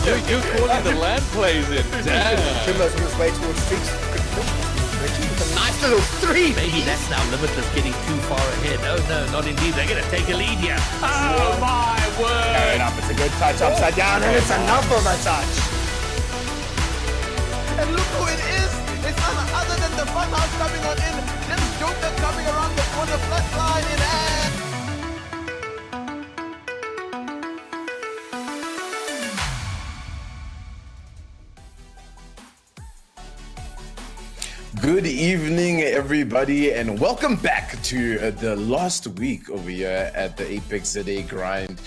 You're calling the land plays in. Damn. Timber's on his way towards streaks. Good push. Richie with a nice little three. Maybe that's now Limitless getting too far ahead. Oh no, not indeed. They're going to take a lead here. Oh my word. Fair enough. It's a good touch upside down, and it's enough of a touch. And look who it is! It's none other than the Funhouse coming on in. This Joker coming around the corner, flatline in hand. Good evening, everybody, and welcome back to the last week over here at the Apex ZA grind.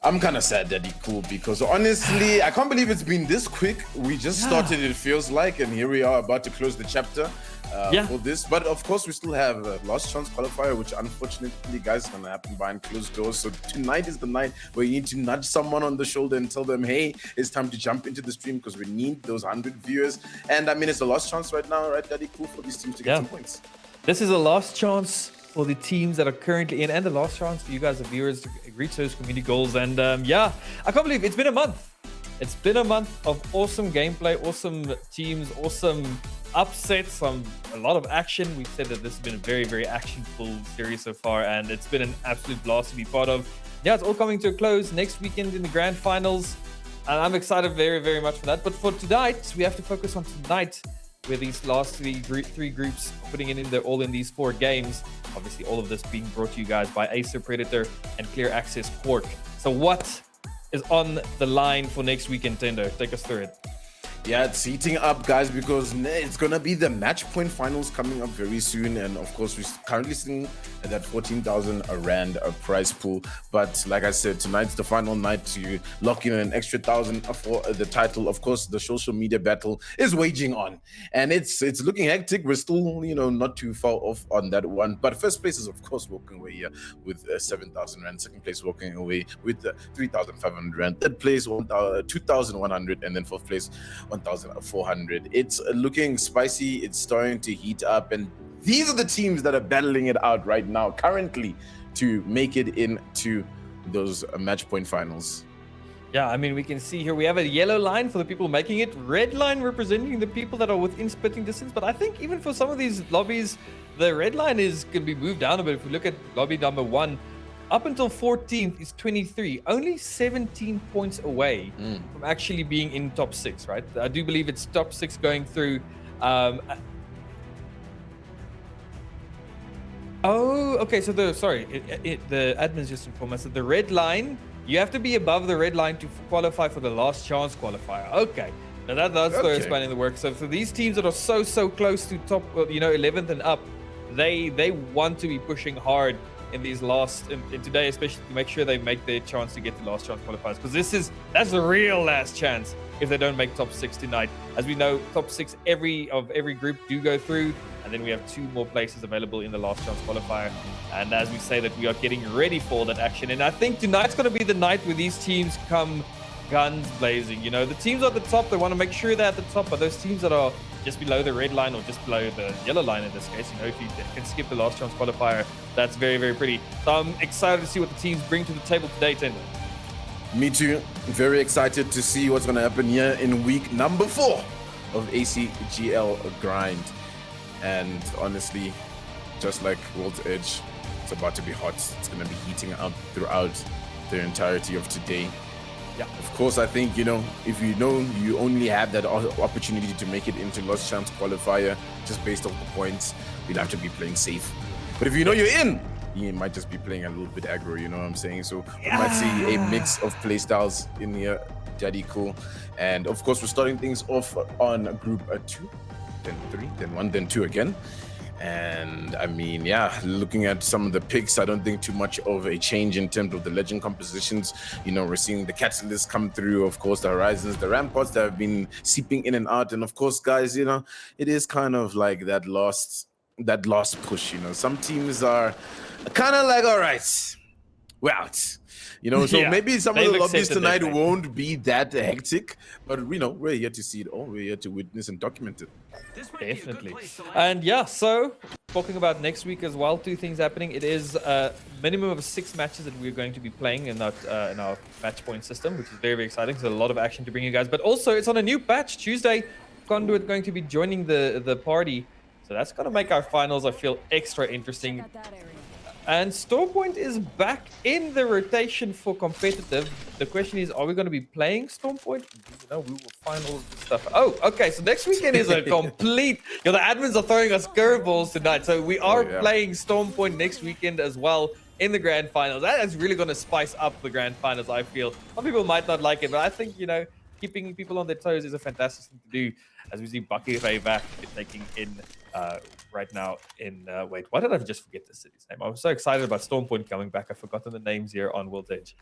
I'm kind of sad, Daddy Cool, because honestly, I can't believe it's been this quick. We just started, it feels like, and here we are about to close the chapter for this. But of course, we still have a last chance qualifier, which unfortunately, guys, is going to happen behind closed doors. So tonight is the night where you need to nudge someone on the shoulder and tell them, hey, it's time to jump into the stream because we need those 100 viewers. And I mean, it's a last chance right now, right, Daddy Cool, for these teams to get some points. This is a last chance for the teams that are currently in, and the last chance for you guys, the viewers, to reach those community goals. And I can't believe it's been a month. It's been a month of awesome gameplay, awesome teams, awesome upsets, a lot of action. We've said that this has been a very, very action-full series so far, and it's been an absolute blast to be part of. Yeah, it's all coming to a close next weekend in the grand finals, and I'm excited very, very much for that. But for tonight, we have to focus on tonight, where these last three groups putting it in there all in these 4 games. Obviously, all of this being brought to you guys by Acer Predator and Clear Access Quark. So what is on the line for next weekend, Tendo? Take us through it. Yeah, it's heating up, guys, because it's going to be the match point finals coming up very soon. And of course, we're currently sitting at that 14,000 Rand prize pool. But like I said, tonight's the final night to lock in an extra 1,000 for the title. Of course, the social media battle is waging on, and it's looking hectic. We're still, not too far off on that one. But first place is, of course, walking away here with 7,000 Rand. Second place walking away with 3,500 Rand. Third place, 2,100. And then fourth place, 1,400. It's looking spicy. It's starting to heat up, and these are the teams that are battling it out right now currently to make it into those match point finals. Yeah, I mean, we can see here we have a yellow line for the people making it, red line representing the people that are within spitting distance. But I think even for some of these lobbies, the red line is going to be moved down a bit. If we look at lobby number 1, up until 14th is 23, only 17 points away from actually being in top 6, right? I do believe it's top 6 going through. Okay, so the admins just informed us that the red line, you have to be above the red line to qualify for the last chance qualifier. Okay, now that's the expanding the work. So for these teams that are so close to top, 11th and up, they want to be pushing hard in these in today, especially to make sure they make their chance to get the last chance qualifiers, because that's the real last chance if they don't make top 6 tonight. As we know, top 6 every group do go through, and then we have 2 more places available in the last chance qualifier. And as we say that, we are getting ready for that action, and I think tonight's going to be the night where these teams come guns blazing. The teams at the top, they want to make sure they're at the top, but those teams that are just below the red line or just below the yellow line in this case, if you can skip the last chance qualifier, that's very, very pretty. So I'm excited to see what the teams bring to the table today, Tender. Me too. Very excited to see what's going to happen here in week number 4 of ACGL grind. And honestly, just like World's Edge, it's about to be hot. It's going to be heating up throughout the entirety of today. Yeah, of course, I think, if you only have that opportunity to make it into last chance qualifier just based off the points, you'd have to be playing safe. But if you're in, you might just be playing a little bit aggro, you know what I'm saying? So we might see a mix of play styles in here, Daddy Cool. And of course, we're starting things off on group 2, then 3, then 1, then 2 again. And I mean, looking at some of the picks, I don't think too much of a change in terms of the legend compositions. We're seeing the Catalyst come through, of course, the Horizons, the Ramparts that have been seeping in and out. And of course, guys, it is kind of like that last push. Some teams are kind of like, all right, we're out. So maybe some of the lobbies tonight won't be that hectic, but we're here to see it all. We're here to witness and document it. Definitely. And so talking about next week as well, two things happening. It is a minimum of 6 matches that we're going to be playing in our match point system, which is very, very exciting. So a lot of action to bring you guys. But also, it's on a new patch. Tuesday, Conduit going to be joining the party. So that's going to make our finals, I feel, extra interesting. And Stormpoint is back in the rotation for competitive. The question is, are we going to be playing Stormpoint? You know, we will find all of this stuff. Oh, okay. So next weekend is a complete... the admins are throwing us curveballs tonight. So we are playing Stormpoint next weekend as well in the grand finals. That is really going to spice up the grand finals, I feel. Some people might not like it, but I think, you know, keeping people on their toes is a fantastic thing to do. As we see Bucky Ray back taking in right now in wait, why did I just forget the city's name? I was so excited about Stormpoint coming back. I've forgotten the names here on World's Edge.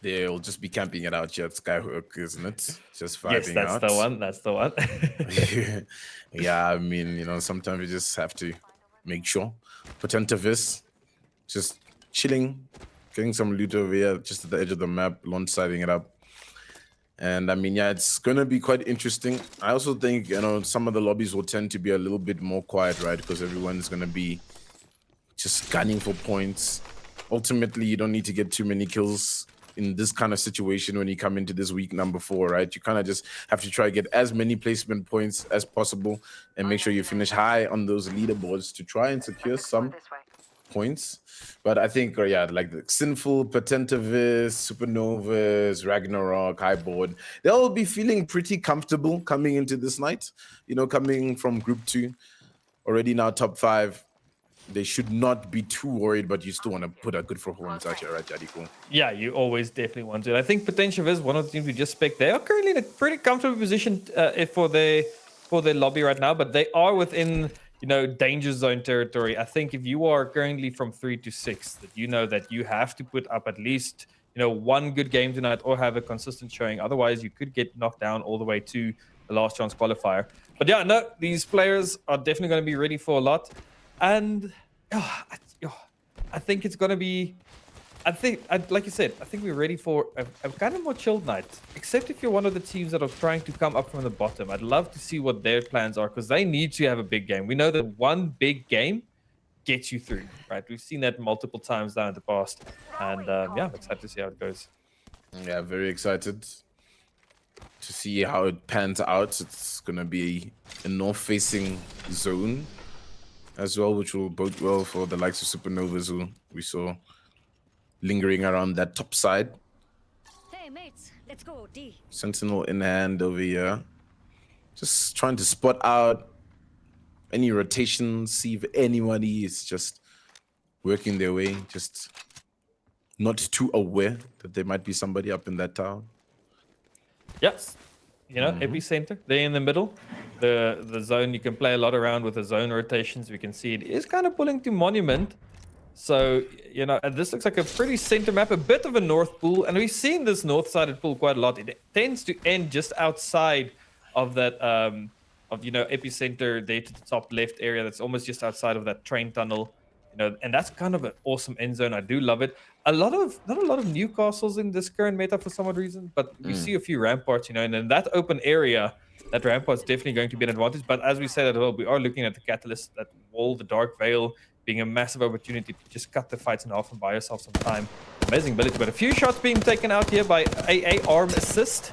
They'll just be camping it out here at Skyhook, isn't it? Just vibing yes, that's out. the one. That's the one. Yeah, I mean, you know, sometimes you just have to make sure. Potentivis, just chilling, getting some loot over here, just at the edge of the map, launch siding it up. And I mean, yeah, it's going to be quite interesting. I also think, you know, some of the lobbies will tend to be a little bit more quiet, right? Because everyone's going to be just gunning for points. Ultimately, you don't need to get too many kills in this kind of situation when you come into this week number 4, right? You kind of just have to try to get as many placement points as possible and make sure you finish high on those leaderboards to try and secure some points. But I think, yeah, like the Sinful, Potentivis, Supernovas, Ragnarok, Highboard, they'll be feeling pretty comfortable coming into this night. You know, coming from Group 2, already now top 5. They should not be too worried, but you still want to put a good performance out here, right, Jadico? Yeah, you always definitely want to. I think Potential is one of the teams we just picked. They are currently in a pretty comfortable position for their lobby right now, but they are within, you know, danger zone territory. I think if you are currently from 3 to 6, that you know that you have to put up at least, you know, one good game tonight or have a consistent showing. Otherwise, you could get knocked down all the way to the last chance qualifier. But yeah, no, these players are definitely going to be ready for a lot. And I think it's going to be, like you said, I think we're ready for a kind of more chilled night. Except if you're one of the teams that are trying to come up from the bottom. I'd love to see what their plans are, because they need to have a big game. We know that one big game gets you through, right? We've seen that multiple times down in the past. And yeah, I'm excited to see how it goes. Yeah, very excited to see how it pans out. It's going to be a north-facing zone as well, which will bode well for the likes of Supernovas, who we saw lingering around that top side. Hey mates, let's go D. Sentinel in hand over here. Just trying to spot out any rotations, see if anybody is just working their way, just not too aware that there might be somebody up in that tower. Yes. You know, epicenter, they're in the middle. The zone, you can play a lot around with the zone rotations. We can see it is kind of pulling to Monument. So, you know, this looks like a pretty center map, a bit of a north pool. And we've seen this north-sided pool quite a lot. It tends to end just outside of that, you know, epicenter there to the top left area. That's almost just outside of that train tunnel. You know, and that's kind of an awesome end zone. I do love it. Not a lot of Newcastles in this current meta for some odd reason, but we see a few ramparts, you know, and in that open area, that rampart's definitely going to be an advantage. But as we said as well, we are looking at the catalyst, that wall, the Dark Veil, being a massive opportunity to just cut the fights in half and buy yourself some time. Amazing ability, but a few shots being taken out here by AA arm assist.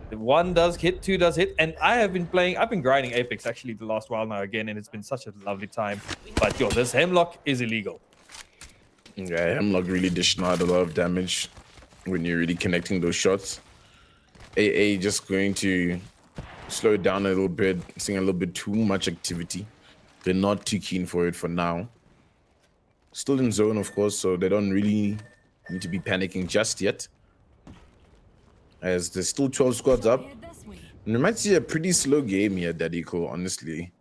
One does hit, 2 does hit, and I've been grinding Apex actually the last while now again, and it's been such a lovely time. But yo, this Hemlock is illegal. Yeah, Hemlock really dishing out a lot of damage when you're really connecting those shots. AA just going to slow it down a little bit, seeing a little bit too much activity. They're not too keen for it for now. Still in zone, of course, so they don't really need to be panicking just yet, as there's still 12 squads up. And we might see a pretty slow game here, Dadiko, honestly.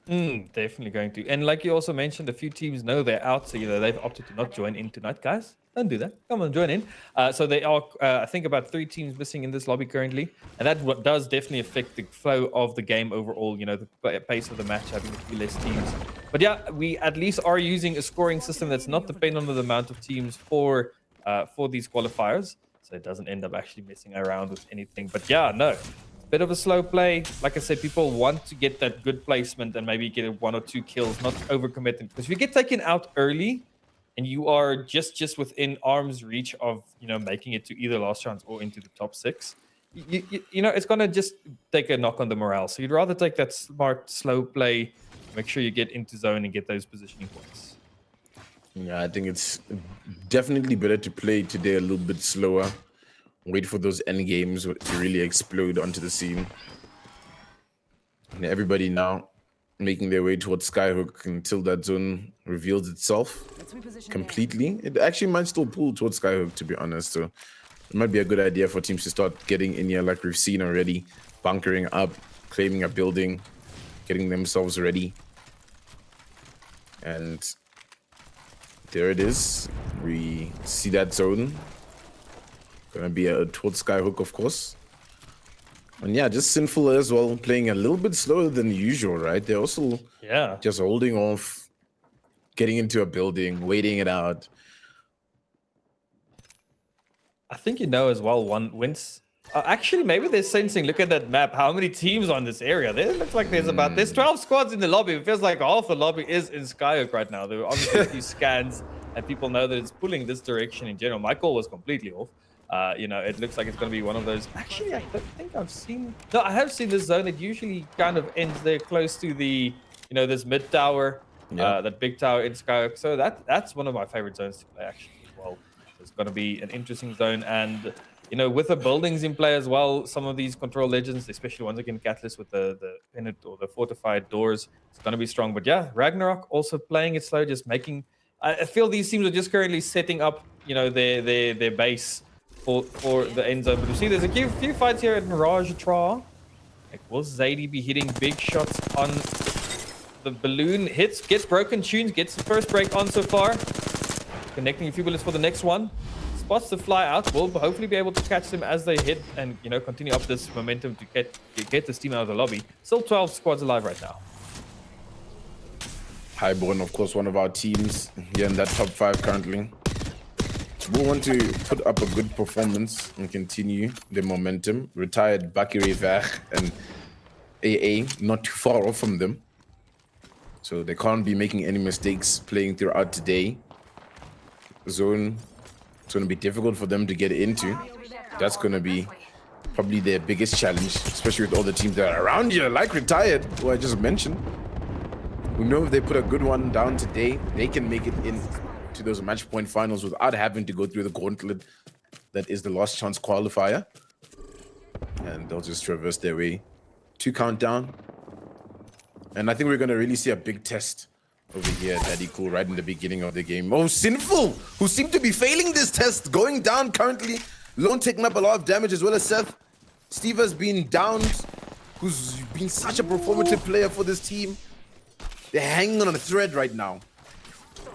Definitely going to. And like you also mentioned, a few teams know they're out, so you know they've opted to not join in tonight. Guys, don't do that. Come on, join in. So they are, I think, about 3 teams missing in this lobby currently, and that does definitely affect the flow of the game overall. You know, the pace of the match, having a few less teams. But yeah, we at least are using a scoring system that's not dependent on the amount of teams for these qualifiers, so it doesn't end up actually messing around with anything. But yeah, no. bit of a slow play. Like I said, people want to get that good placement and maybe get 1 or 2 kills, not overcommitting. Because if you get taken out early and you are just within arm's reach of, you know, making it to either last chance or into the top 6, you know, it's going to just take a knock on the morale. So you'd rather take that smart, slow play, make sure you get into zone and get those positioning points. Yeah, I think it's definitely better to play today a little bit slower. Wait for those end games to really explode onto the scene. And everybody now making their way towards Skyhook until that zone reveals itself completely. It actually might still pull towards Skyhook, to be honest. So it might be a good idea for teams to start getting in here like we've seen already. Bunkering up, claiming a building, getting themselves ready. And there it is. We see that zone. Gonna be towards Skyhook, of course. And yeah, just Sinful as well, playing a little bit slower than usual, right? They're also just holding off, getting into a building, waiting it out. I think you know as well, one wins. Actually, maybe they're sensing, look at that map, how many teams on this area. There looks like there's 12 squads in the lobby. It feels like half the lobby is in Skyhook right now. There are obviously a few scans, and people know that it's pulling this direction in general. My call was completely off. You know, it looks like it's going to be one of those. Actually, I don't think I've seen. No, I have seen this zone. It usually kind of ends there close to the, you know, this mid tower, that big tower in Skyhook. So that's one of my favorite zones to play, actually, as well. It's going to be an interesting zone. And, you know, with the buildings in play as well, some of these control legends, especially ones against Catalyst with the pennant or the fortified doors, it's going to be strong. But yeah, Ragnarok also playing it slow, just making. I feel these teams are just currently setting up, you know, their base for the end zone. But you see, there's a few fights here at Mirage Tra. Like, will Zadie be hitting big shots on the balloon? Hits, gets broken tunes, gets the first break on so far. Connecting a few bullets for the next one. Spots the fly out. Will hopefully be able to catch them as they hit and, you know, continue up this momentum to get this team out of the lobby. Still 12 squads alive right now. Highborn, of course, one of our teams here in that top 5 currently. We want to put up a good performance and continue the momentum. Retired Bakary Ver and AA not too far off from them. So they can't be making any mistakes playing throughout today. Zone, it's going to be difficult for them to get into. That's going to be probably their biggest challenge, especially with all the teams that are around here, like Retired, who I just mentioned. We know if they put a good one down today, they can make it in to those match point finals without having to go through the gauntlet that is the last chance qualifier. And they'll just traverse their way to countdown. And I think we're going to really see a big test over here at Daddy Cool right in the beginning of the game. Oh, Sinful, who seem to be failing this test, going down currently. Lone taking up a lot of damage as well as Seth. Steve has been downed, who's been such a performative player for this team. They're hanging on a thread right now.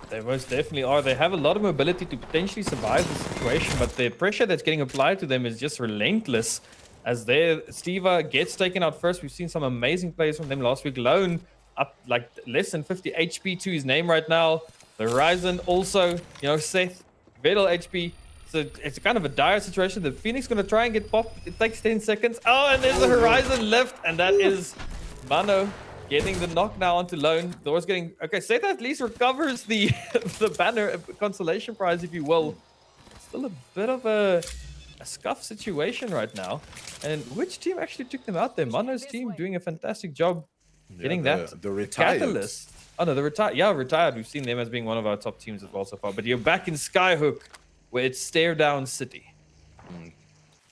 They most definitely are. They have a lot of mobility to potentially survive the situation, but the pressure that's getting applied to them is just relentless. As Steva gets taken out first. We've seen some amazing plays from them last week. Lone up like less than 50 HP to his name right now. The Horizon also, you know, Seth, very little HP. So it's kind of a dire situation. The Phoenix going to try and get popped. It takes 10 seconds. Oh, and there's the Horizon left, and that is Mano getting the knock now onto Lone. Door's getting... Okay, Seth at least recovers the banner consolation prize, if you will. It's still a bit of a scuff situation right now. And which team actually took them out there? Mano's team doing a fantastic job getting that. The Retired. Catalyst. Oh, no, the Retired. Yeah, Retired. We've seen them as being one of our top teams as well so far. But you're back in Skyhook, where it's Stare Down City.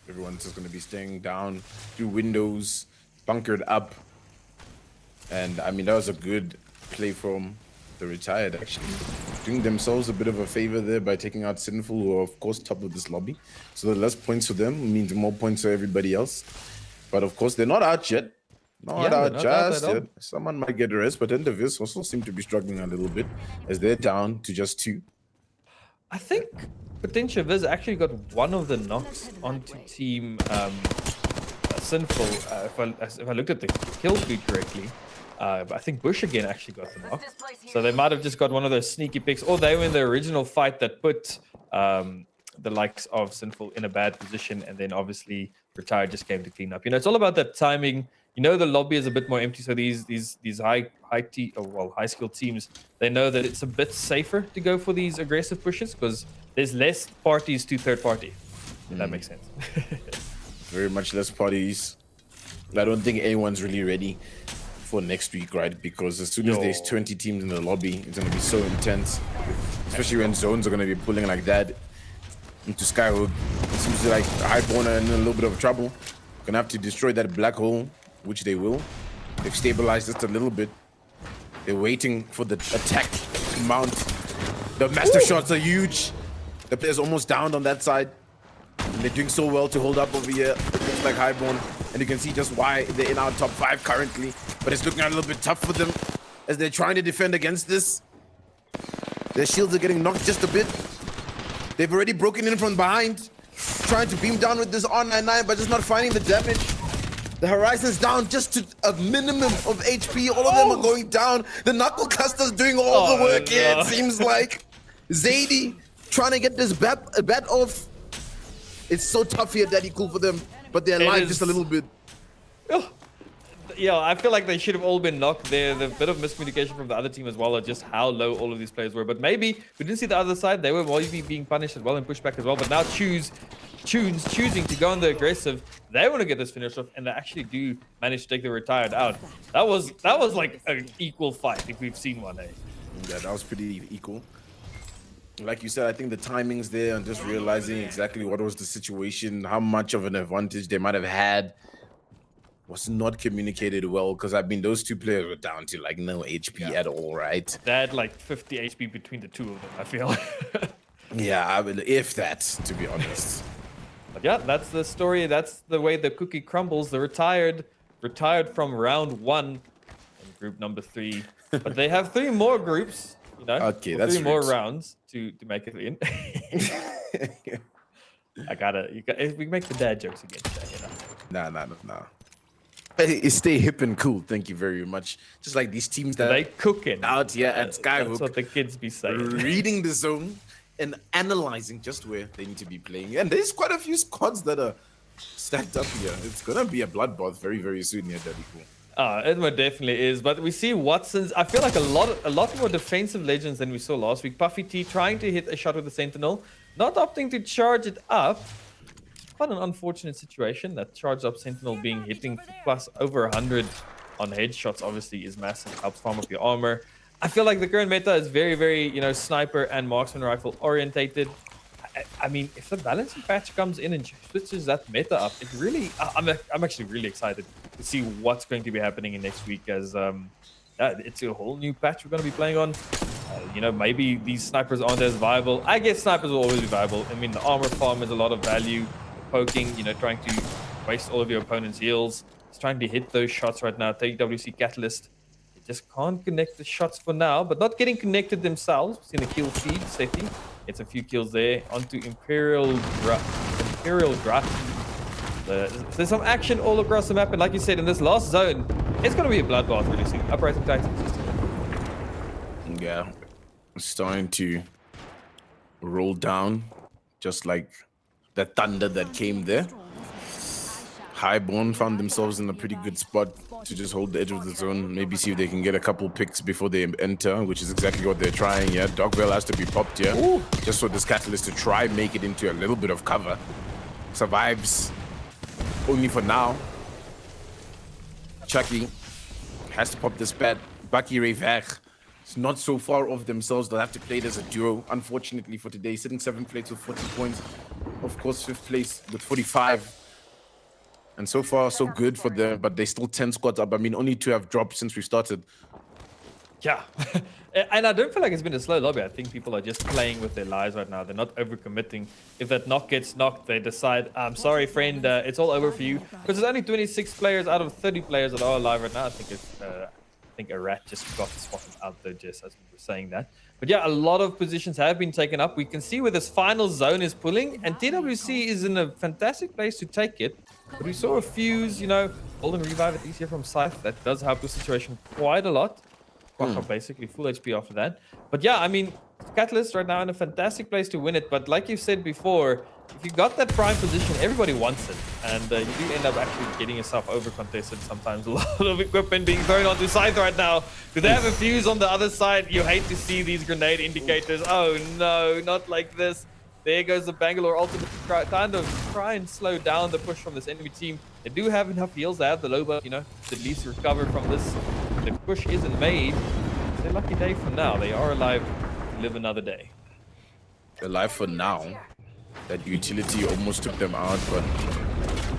Everyone's just going to be staying down through windows, bunkered up. And I mean, that was a good play from the Retired, actually. Doing themselves a bit of a favor there by taking out Sinful, who are, of course, top of this lobby. So the less points for them means more points for everybody else. But of course, they're not out yet. Not out just yet. Someone might get a rest, but Endervis also seem to be struggling a little bit as they're down to just 2. I think Potential Viz actually got one of the knocks onto team Sinful. If I looked at the kill feed correctly, but I think Bush again actually got the knock. So they might have just got one of those sneaky picks, or they were in the original fight that put the likes of Sinful in a bad position, and then obviously Retired just came to clean up. You know, it's all about that timing. You know, the lobby is a bit more empty, so these high skilled teams, they know that it's a bit safer to go for these aggressive pushes because there's less parties to third party. If that makes sense. Very much less parties. I don't think anyone's really ready for next week, right? Because as soon as there's 20 teams in the lobby, it's going to be so intense, especially when zones are going to be pulling like that into Skyhook. It seems like Highborn are in a little bit of trouble. Gonna have to destroy that black hole, which they will. They've stabilized it a little bit. They're waiting for the attack to mount. The master shots are huge. The player's almost down on that side. And they're doing so well to hold up over here. It looks like Highborn. And you can see just why they're in our top 5 currently. But it's looking a little bit tough for them as they're trying to defend against this. Their shields are getting knocked just a bit. They've already broken in from behind, trying to beam down with this R99, but just not finding the damage. The Horizon's down just to a minimum of HP. All of them are going down. The Knuckle Custer's doing all the work here, it seems like. Zadie trying to get this bat off. It's so tough here, Daddy Cool, for them, but they're alive just a little bit. Yeah, I feel like they should have all been knocked there. The bit of miscommunication from the other team as well, of just how low all of these players were. But maybe we didn't see the other side. They were maybe being punished as well and pushed back as well. But now Tunes choosing to go on the aggressive. They want to get this finished off, and they actually do manage to take the retired out. That was like an equal fight if we've seen one. Yeah, that was pretty equal. Like you said, I think the timings there and just realizing exactly what was the situation, how much of an advantage they might have had, was not communicated well, because I mean those two players were down to like no HP at all, right? They had like 50 HP between the two of them, I feel. Yeah, I will, if that, to be honest. But yeah, that's the story. That's the way the cookie crumbles. The retired from round 1 in group number 3. But they have 3 more groups, you know. Okay, that's 3 more rounds to make it in. We make the dad jokes again, you know. Nah. Hey, stay hip and cool. Thank you very much. Just like these teams that they cooking out here at Skyhook. That's what the kids be saying. Reading the zone and analyzing just where they need to be playing. And there's quite a few squads that are stacked up here. It's gonna be a bloodbath very, very soon here, Daddy Cool. It definitely is. But we see Watson's. I feel like a lot more defensive legends than we saw last week. Puffy T trying to hit a shot with the Sentinel, not opting to charge it up. Quite an unfortunate situation. That charged up Sentinel being hitting plus over 100 on headshots obviously is massive. Helps farm up your armor. I feel like the current meta is very, very, you know, sniper and marksman rifle orientated. I mean, if the balancing patch comes in and switches that meta up, it really, I'm actually really excited to see what's going to be happening in next week, as it's a whole new patch we're going to be playing on. You know, maybe these snipers aren't as viable. I guess snipers will always be viable. I mean, the armor farm is a lot of value. Poking, you know, trying to waste all of your opponent's heals. He's trying to hit those shots right now. TWC Catalyst. They just can't connect the shots for now, but not getting connected themselves. We've seen a kill feed, Sethi. It's a few kills there. Onto Imperial Drat. There's some action all across the map, and like you said, in this last zone, it's going to be a bloodbath really soon. Uprising Titans. Yeah, starting to roll down, just like the thunder that came there. Highborn found themselves in a pretty good spot to just hold the edge of the zone. Maybe see if they can get a couple picks before they enter, which is exactly what they're trying here. Dogville has to be popped here. Ooh. Just for this Catalyst to try make it into a little bit of cover. Survives only for now. Chucky has to pop this bat. Bucky Rayvach. It's not so far off themselves. They'll have to play it as a duo. Unfortunately for today, sitting 7th place with 40 points. Of course, 5th place with 45. And so far, so good for them, but they still 10 squads up. I mean, only 2 have dropped since we started. Yeah. And I don't feel like it's been a slow lobby. I think people are just playing with their lives right now. They're not overcommitting. If that knock gets knocked, they decide, I'm sorry, friend, it's all over for you. Because there's only 26 players out of 30 players that are alive right now. I think a rat just got spotted out there just as we were saying that. But yeah, a lot of positions have been taken up. We can see where this final zone is pulling, and TWC is in a fantastic place to take it. But we saw a fuse, you know, golden revive at least here from Scythe. That does help the situation quite a lot. Basically full HP after that. But yeah, I mean, Catalyst right now in a fantastic place to win it. But like you said before, if you got that prime position, everybody wants it. And you do end up actually getting yourself over contested sometimes. A lot of equipment being thrown onto Scythe right now. Do they have a fuse on the other side? You hate to see these grenade indicators. Oh no, not like this. There goes the Bangalore ultimate to kind of try and slow down the push from this enemy team. They do have enough heals. They have the Loba, you know, to at least recover from this. The push isn't made. It's a lucky day for now. They are alive to live another day. Alive for now. That utility almost took them out, but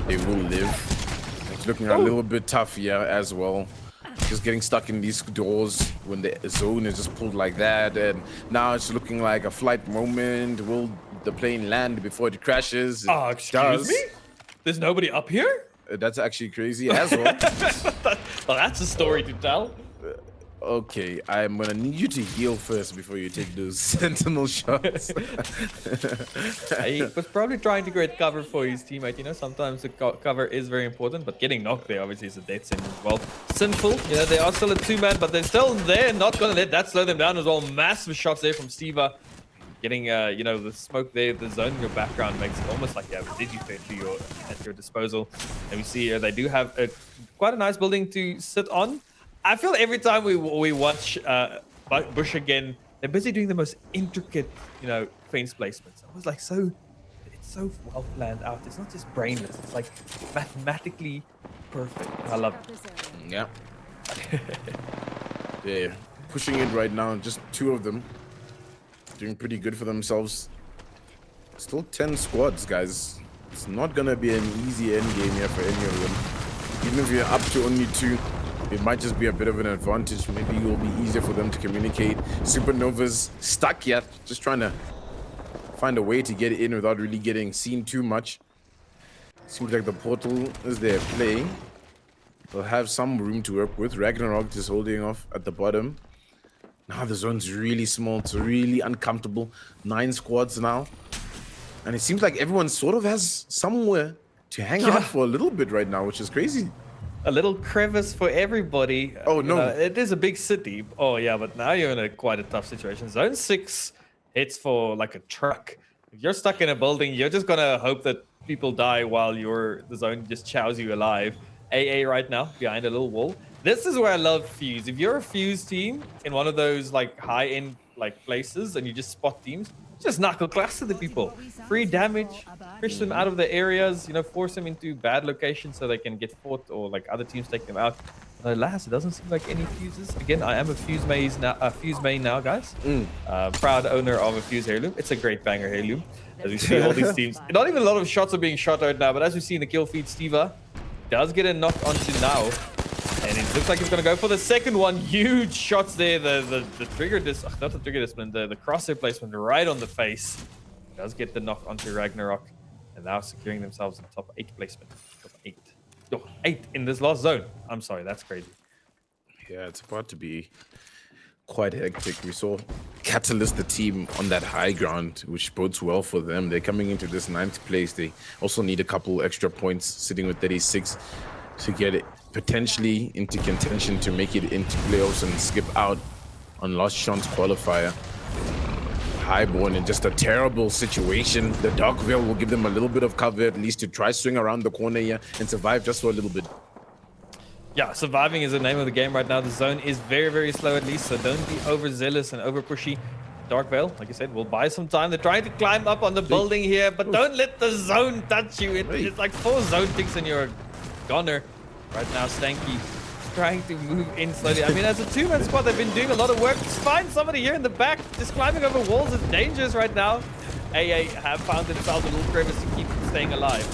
they will live. It's looking a little bit tough here as well. Just getting stuck in these doors when the zone is just pulled like that, and now it's looking like a flight moment. Will the plane land before it crashes? Oh, excuse me? There's nobody up here? That's actually crazy as well. Well, that's a story to tell. Okay, I'm gonna need you to heal first before you take those sentinel shots. He was probably trying to create cover for his teammate. You know, sometimes the cover is very important, but getting knocked there obviously is a death sentence as well. Sinful, you know, they are still a two-man, but they're still there. Not gonna let that slow them down as well. Massive shots there from Steva. Getting, you know, the smoke there, the zone in your background makes it almost like you have a digifet at your disposal. And we see here they do have quite a nice building to sit on. I feel every time we watch Bush again, they're busy doing the most intricate, you know, fence placements. It was like it's so well planned out. It's not just brainless. It's like mathematically perfect. I love it. Yeah. Yeah, pushing it right now. Just two of them doing pretty good for themselves. Still 10 squads, guys. It's not gonna be an easy end game here for any of them. Even if you're up to only 2. It might just be a bit of an advantage. Maybe it will be easier for them to communicate. Supernova's stuck yet, just trying to find a way to get in without really getting seen too much. Seems like the portal is their play. They'll have some room to work with. Ragnarok just holding off at the bottom. Now the zone's really small. It's really uncomfortable. 9 squads now. And it seems like everyone sort of has somewhere to hang out for a little bit right now, which is crazy. A little crevice for everybody. Oh, no. You know, it is a big city. Oh, yeah, but now you're in quite a tough situation. Zone 6 hits for like a truck. If you're stuck in a building, you're just going to hope that people die while the zone just chows you alive. AA right now, behind a little wall. This is where I love Fuse. If you're a Fuse team in one of those like high-end like places and you just spot teams, just knuckle class to the people. Free damage, push them out of the areas, you know, force them into bad locations so they can get fought or like other teams take them out. But alas, it doesn't seem like any fuses. Again, I am a Fuse main now, guys. Proud owner of a Fuse heirloom. It's a great banger heirloom. As we see all these teams, not even a lot of shots are being shot right now, but as we see in the kill feed, Steva does get a knock onto now. And it looks like he's going to go for the second one. Huge shots there. The trigger not the trigger discipline, the crosshair placement right on the face. Does get the knock onto Ragnarok. And now securing themselves in top 8 placement. Top 8. Oh, 8 in this last zone. I'm sorry, that's crazy. Yeah, it's about to be quite hectic. We saw Catalyst, the team, on that high ground, which bodes well for them. They're coming into this 9th place. They also need a couple extra points, sitting with 36 to get it potentially into contention to make it into playoffs and skip out on last chance qualifier. Highborn in just a terrible situation. The Darkveil will give them a little bit of cover, at least to try swing around the corner here and survive just for a little bit. Yeah, surviving is the name of the game right now. The zone is very, very slow at least, so don't be overzealous and over pushy. Darkveil, like I said, will buy some time. They're trying to climb up on the building here, but don't let the zone touch you. It's like 4 zone ticks and you're a goner. Right now, Stanky trying to move in slowly. I mean, as a 2-man squad, they've been doing a lot of work. Just find somebody here in the back. Just climbing over walls is dangerous right now. AA have found themselves a little crevice to keep staying alive.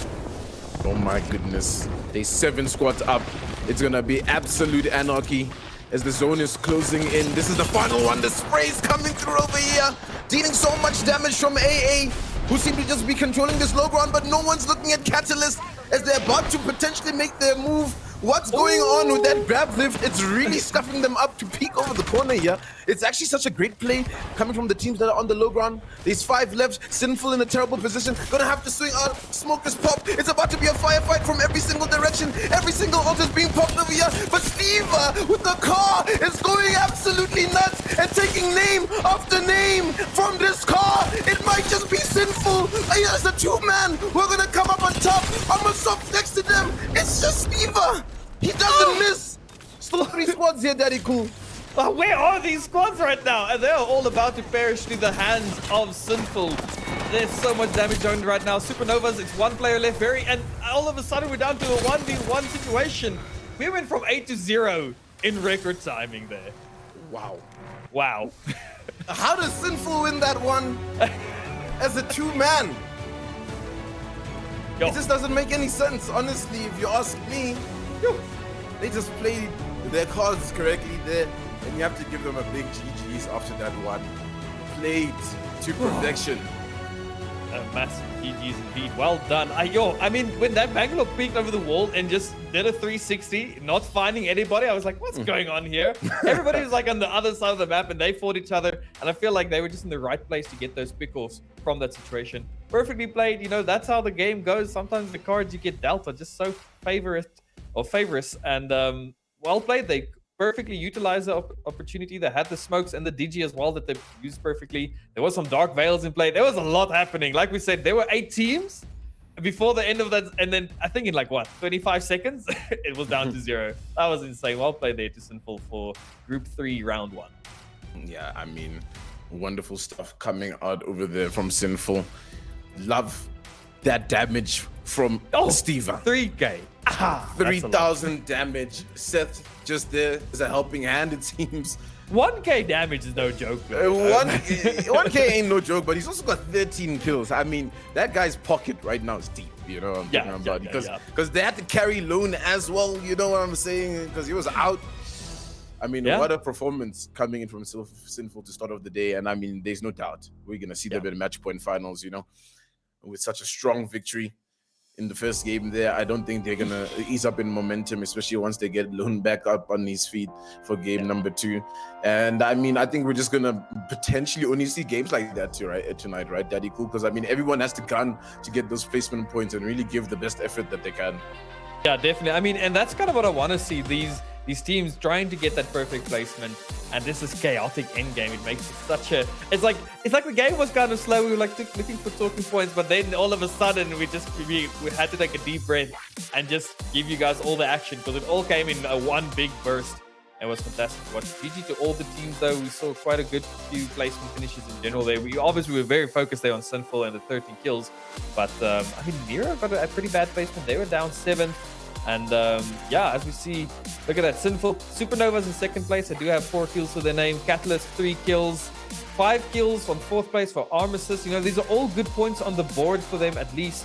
Oh my goodness. They 7 squads up. It's gonna be absolute anarchy as the zone is closing in. This is the final one. The spray's coming through over here, dealing so much damage from AA, who seem to just be controlling this low ground, but no one's looking at Catalyst as they're about to potentially make their move What's going on with that grab lift? It's really scuffing them up to peek over the corner here. It's actually such a great play coming from the teams that are on the low ground. There's 5 left, Sinful in a terrible position. Gonna have to swing out, smoke is popped. It's about to be a firefight from every single direction. Every single ult is being popped over here. But Steve with the car is going absolutely nuts and taking name after name from this car. It might just be Sinful. There's a 2-man. We're gonna come up on top. Almost up next to them. It's just Steve. He doesn't miss. Still 3 squads here, Daddy Cool. Where are these squads right now? And they're all about to perish through the hands of Sinful. There's so much damage on right now. Supernovas, it's 1 player left. And all of a sudden we're down to a 1v1 situation. We went from 8 to 0 in record timing there. Wow. Wow. How does Sinful win that one as a 2-man? It just doesn't make any sense, honestly, if you ask me. They just played their cards correctly there, and you have to give them a big GG's after that one. Played to perfection. A massive GG's indeed. Well done. I mean, when that Bangalore peeked over the wall and just did a 360, not finding anybody, I was like, what's going on here? Everybody was like on the other side of the map and they fought each other. And I feel like they were just in the right place to get those pick-offs from that situation. Perfectly played. You know, that's how the game goes. Sometimes the cards you get dealt are just so favorous. And well played. They perfectly utilized the opportunity. They had the smokes and the DG as well that they used perfectly. There was some dark veils in play. There was a lot happening. Like we said, there were 8 teams before the end of that. And then I think in like, 25 seconds, it was down to 0. That was insane. Well played there to Sinful for Group 3, Round 1. Yeah, I mean, wonderful stuff coming out over there from Sinful. Love that damage from Steve. 3K. 3,000 damage. Seth just there as a helping hand, it seems. 1K damage is no joke. 1K ain't no joke, but he's also got 13 kills. I mean, that guy's pocket right now is deep. You know what I'm talking about? Because they had to carry Lone as well. You know what I'm saying? Because he was out. I mean, what a performance coming in from Sinful to start off the day. And I mean, there's no doubt we're going to see them in match point finals, you know, with such a strong victory in the first game there. I don't think they're going to ease up in momentum, especially once they get Lone back up on his feet for game number 2. And I mean, I think we're just going to potentially only see games like that tonight, right, Daddy Cool? Because I mean, everyone has to gun to get those placement points and really give the best effort that they can. Yeah, definitely. I mean, and that's kind of what I want to see. These teams trying to get that perfect placement, and this is chaotic endgame. It makes it such a. It's like the game was kind of slow. We were like looking for talking points, but then all of a sudden we had to take a deep breath and just give you guys all the action because it all came in one big burst. It was fantastic to watch. GG to all the teams though. We saw quite a good few placement finishes in general there. We obviously were very focused there on Sinful and the 13 kills, but I mean Nero got a pretty bad placement. They were down 7th. And yeah, as we see, look at that. Sinful Supernovas in 2nd place. They do have 4 kills to their name. Catalyst 3 kills, 5 kills on 4th place for Armistice. You know, these are all good points on the board for them at least,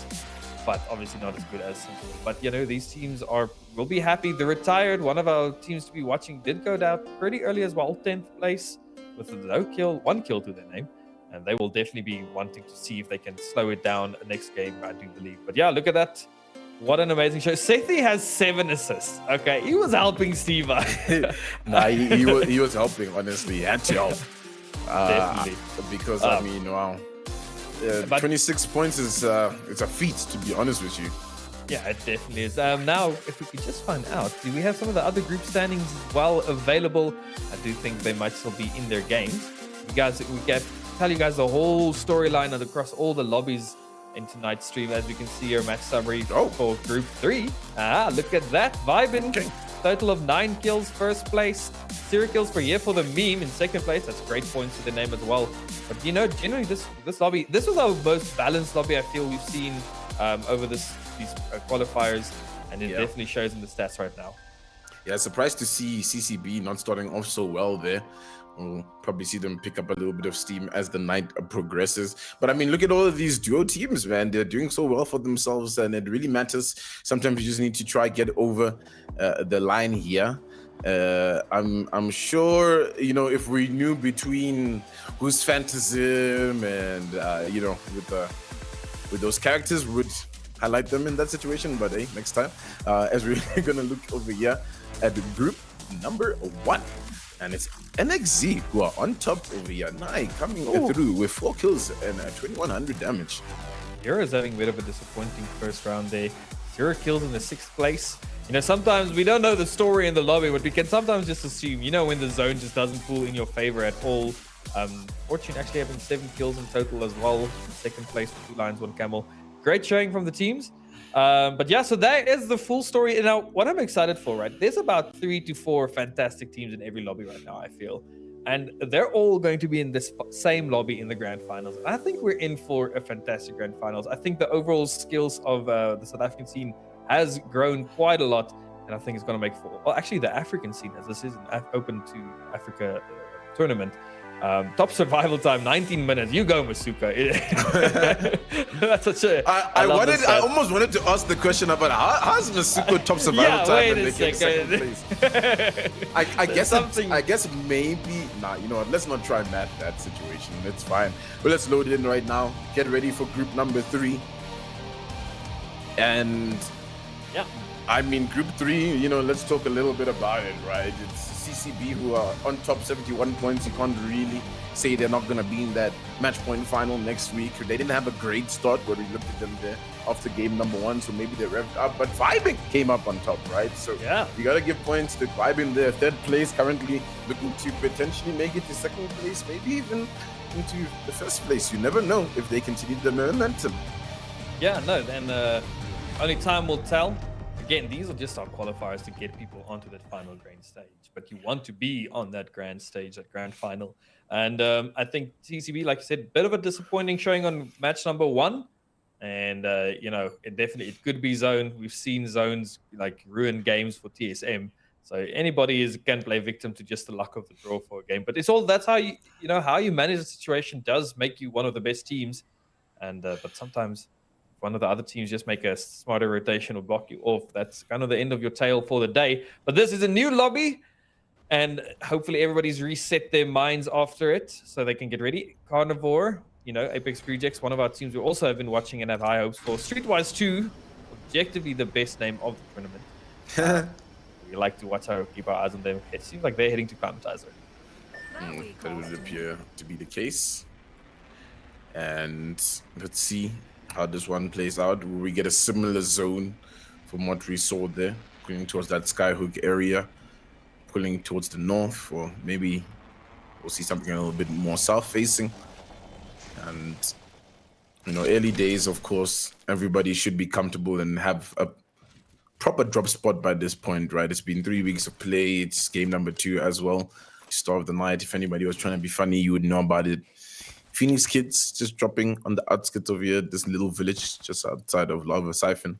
but obviously not as good as Sinful. But you know, these teams will be happy. The retired, one of our teams to be watching, did go down pretty early as well, 10th place with a 1 kill to their name. And they will definitely be wanting to see if they can slow it down next game, I do believe. But yeah, look at that. What an amazing show. Sethi has 7 assists. Okay, he was helping Steve. Nah, he was helping, honestly. He had to help. Definitely. Because, I mean, wow. 26 points is it's a feat, to be honest with you. Yeah, it definitely is. Now, if we could just find out, do we have some of the other group standings as well available? I do think they might still be in their games. We can tell you guys the whole storyline across all the lobbies in tonight's stream. As we can see your match summary for Group 3. Look at that. Vibin. Okay. Total of 9 kills, 1st place. 0 kills per year for the meme in 2nd place. That's great points to the name as well. But you know, generally this lobby, this was our most balanced lobby I feel we've seen over these qualifiers, and it definitely shows in the stats right now. Yeah, surprised to see CCB not starting off so well there. We'll probably see them pick up a little bit of steam as the night progresses. But I mean, look at all of these duo teams, man. They're doing so well for themselves, and it really matters. Sometimes you just need to try get over the line here. I'm sure, you know, if we knew between who's Phantasm and you know, with those characters, would highlight them in that situation, but hey, next time. As we're gonna look over here at the group number 1, and it's NXZ who are on top over here. Nai coming through with 4 kills and 2100 damage. Hero is having a bit of a disappointing first round there. 0 kills in the 6th place. You know, sometimes we don't know the story in the lobby, but we can sometimes just assume, you know, when the zone just doesn't pull in your favor at all. Fortune actually having 7 kills in total as well. 2nd place with 2 lions, 1 camel. Great showing from the teams. But yeah, so that is the full story. And now what I'm excited for, right? There's about 3 to 4 fantastic teams in every lobby right now, I feel. And they're all going to be in this same lobby in the grand finals. And I think we're in for a fantastic grand finals. I think the overall skills of the South African scene has grown quite a lot. And I think it's going to make for, well, actually the African scene, as this is an open to Africa tournament. Top survival time 19 minutes. You go, Masuka. That's such a I almost wanted to ask the question about how's Masuka top survival time and they get second place. I guess maybe you know what, let's not try and math that situation. It's fine. But let's load it in right now. Get ready for group number 3. And yeah, I mean, group 3, you know, let's talk a little bit about it, right? It's CCB who are on top, 71 points. You can't really say they're not going to be in that match point final next week. They didn't have a great start where we looked at them there after game number 1, so maybe they're revved up. But Vibing came up on top, right? So yeah, you got to give points to Vibing there. 3rd place, currently looking to potentially make it to 2nd place, maybe even into the 1st place. You never know if they continue the momentum. Yeah, no, then only time will tell. Again, these are just our qualifiers to get people onto that final grand stage, but you want to be on that grand stage, that grand final. And I think TCB, like you said, bit of a disappointing showing on match number 1. And, you know, it could be zone. We've seen zones like ruin games for TSM. So anybody can play victim to just the luck of the draw for a game. But that's how you know, how you manage the situation does make you one of the best teams. And, but sometimes one of the other teams just make a smarter rotation or block you off, that's kind of the end of your tale for the day. But this is a new lobby, and hopefully everybody's reset their minds after it so they can get ready. Carnivore, you know, Apex Rejects, one of our teams we also have been watching and have high hopes for. Streetwise 2, objectively the best name of the tournament. We like to watch how keep our eyes on them. It seems like they're heading to Climatizer. That would appear to be the case. And let's see how this one plays out. Will we get a similar zone from what we saw there, pulling towards that Skyhook area, pulling towards the north, or maybe we'll see something a little bit more south-facing? And, you know, early days, of course, everybody should be comfortable and have a proper drop spot by this point, right? It's been 3 weeks of play. It's game number 2 as well. Start of the night. If anybody was trying to be funny, you would know about it. Phoenix Kids just dropping on the outskirts of here, this little village just outside of Lava Siphon.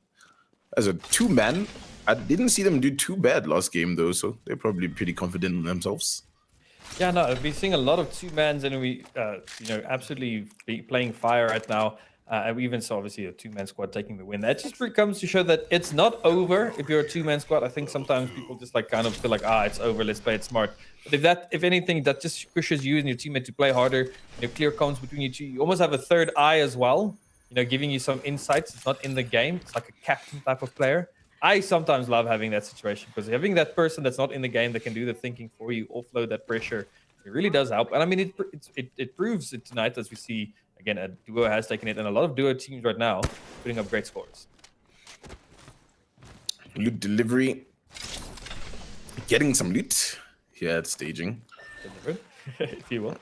As a 2-man, I didn't see them do too bad last game though, so they're probably pretty confident in themselves. Yeah, no, I've been seeing a lot of 2-mans, and we, you know, absolutely playing fire right now. And we even saw obviously a 2-man squad taking the win. That just comes to show that it's not over if you're a 2-man squad. I think sometimes people just like kind of feel like, it's over, let's play it smart. But if anything, that just pushes you and your teammate to play harder. You know, clear comms between you two. You almost have a third eye as well. You know, giving you some insights. It's not in the game. It's like a captain type of player. I sometimes love having that situation because having that person that's not in the game that can do the thinking for you, offload that pressure, it really does help. And I mean, it proves it tonight as we see. Again, a duo has taken it, and a lot of duo teams right now putting up great scores. Loot delivery. Getting some loot here at staging. If you will.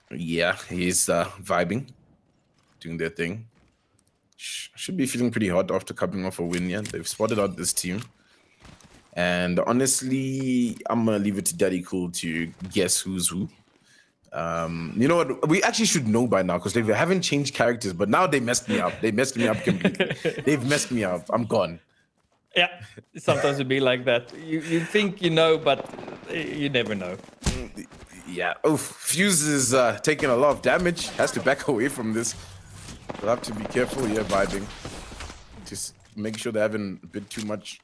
Yeah, he's vibing, doing their thing. Should be feeling pretty hot after coming off a win. Yeah, they've spotted out this team. And honestly, I'm going to leave it to Daddy Cool to guess who's who. You know what? We actually should know by now because they haven't changed characters, but now they messed me up. They messed me up completely. They've messed me up. I'm gone. Yeah, sometimes it'd be like that. You think you know, but you never know. Yeah. Oh, Fuse is taking a lot of damage. Has to back away from this. We'll have to be careful here, vibing. Just make sure they're having a bit too much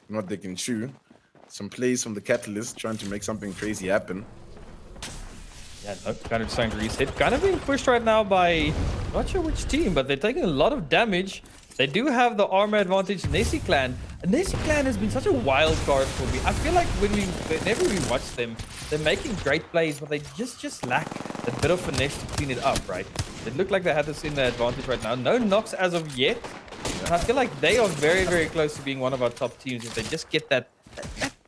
what they can chew. Some plays from the Catalyst trying to make something crazy happen. Yeah, no, kind of trying to reset. Kind of being pushed right now by, not sure which team, but they're taking a lot of damage. They do have the armor advantage. Nesi Clan. Nesi Clan has been such a wild card for me. I feel like whenever we watch them, they're making great plays, but they just lack a bit of finesse to clean it up, right? It looked like they had this in the advantage right now. No knocks as of yet. And I feel like they are very, very close to being one of our top teams if they just get that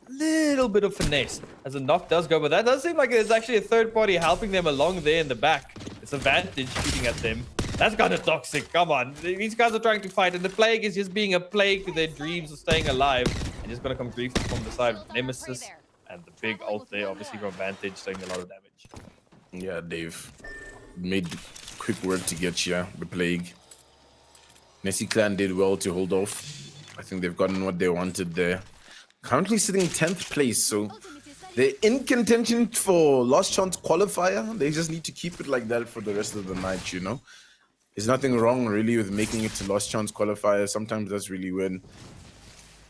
little bit of finesse as a knock does go. But that does seem like there's actually a third party helping them along there in the back. It's a Vantage shooting at them. That's kind of toxic. Come on. These guys are trying to fight, and the plague is just being a plague to their dreams of staying alive. And just going to come grief from the side of Nemesis. And the big ult there, obviously from Vantage, doing a lot of damage. Yeah, Dave. Made quick work to get you, the plague. Nesi Clan did well to hold off. I think they've gotten what they wanted there. Currently sitting 10th place, so they're in contention for last chance qualifier. They just need to keep it like that for the rest of the night, you know? There's nothing wrong really with making it to last chance qualifier. Sometimes that's really when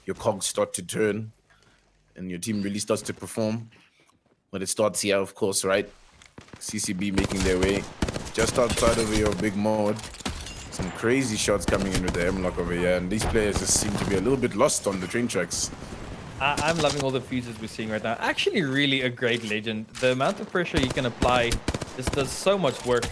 your cogs start to turn and your team really starts to perform. But it starts here, of course, right? CCB making their way just outside of your big mode. Some crazy shots coming in with the M-Lock over here, and these players just seem to be a little bit lost on the train tracks. I'm loving all the fuses we're seeing right now. Actually, really a great legend. The amount of pressure you can apply just does so much work.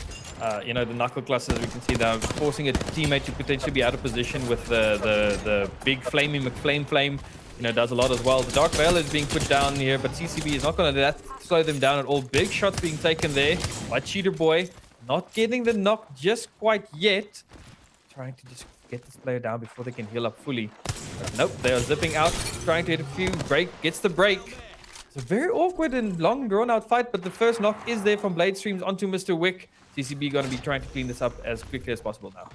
You know, the knuckle clusters we can see now, forcing a teammate to potentially be out of position with the big flaming McFlame, you know, does a lot as well. The Dark Veil is being put down here, but CCB is not going to let that slow them down at all. Big shots being taken there by Cheater Boy. Not getting the knock just quite yet. Trying to just get this player down before they can heal up fully. But nope, they are zipping out, trying to hit a few. Break gets the break. It's a very awkward and long drawn out fight, but the first knock is there from Blade Streams onto Mr. Wick. CCB going to be trying to clean this up as quickly as possible now.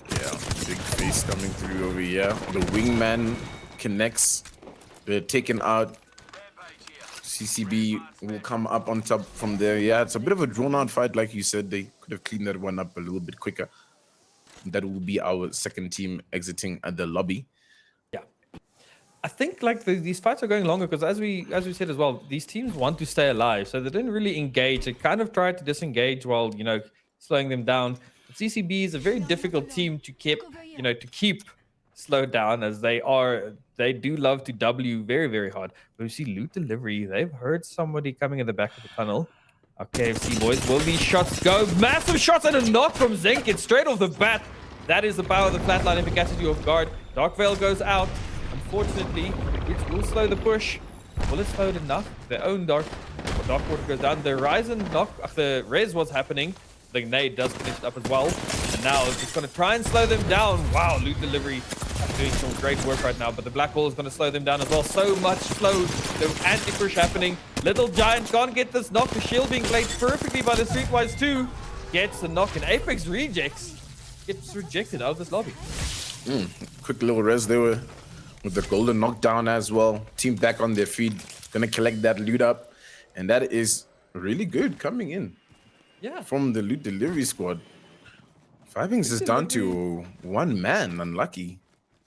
Yeah, big face coming through over here. The wingman connects. They're taken out. CCB will come up on top from there. Yeah, it's a bit of a drawn-out fight, like you said. They could have cleaned that one up a little bit quicker. That will be our second team exiting at the lobby. Yeah, I think like these fights are going longer because as we said as well, these teams want to stay alive, so they didn't really engage. They kind of tried to disengage while, you know, slowing them down. But CCB is a very difficult team to keep, you know, to keep slowed down, as they do love to W very, very hard. But we see loot delivery. They've heard somebody coming in the back of the tunnel. Okay, KFC boys, will these shots go? Massive shots and a knock from Zenkit straight off the bat. That is the power of the flatline if it catches you off guard. Dark Veil goes out. Unfortunately, it will slow the push. Will it slow it enough? Their own Dark Water goes down. The Ryzen knock, the res was happening. The nade does finish it up as well. And now it's just going to try and slow them down. Wow, loot delivery doing some great work right now, but the black hole is going to slow them down as well. So much slowed. The anti-push happening. Little Giant can't get this knock. The shield being played perfectly by the Streetwise 2. Gets the knock, and Apex rejects. Gets rejected out of this lobby. Quick little res there with the golden knockdown as well. Team back on their feet. Gonna collect that loot up. And that is really good coming in. Yeah. From the loot delivery squad. Fivings is down to one man. Unlucky.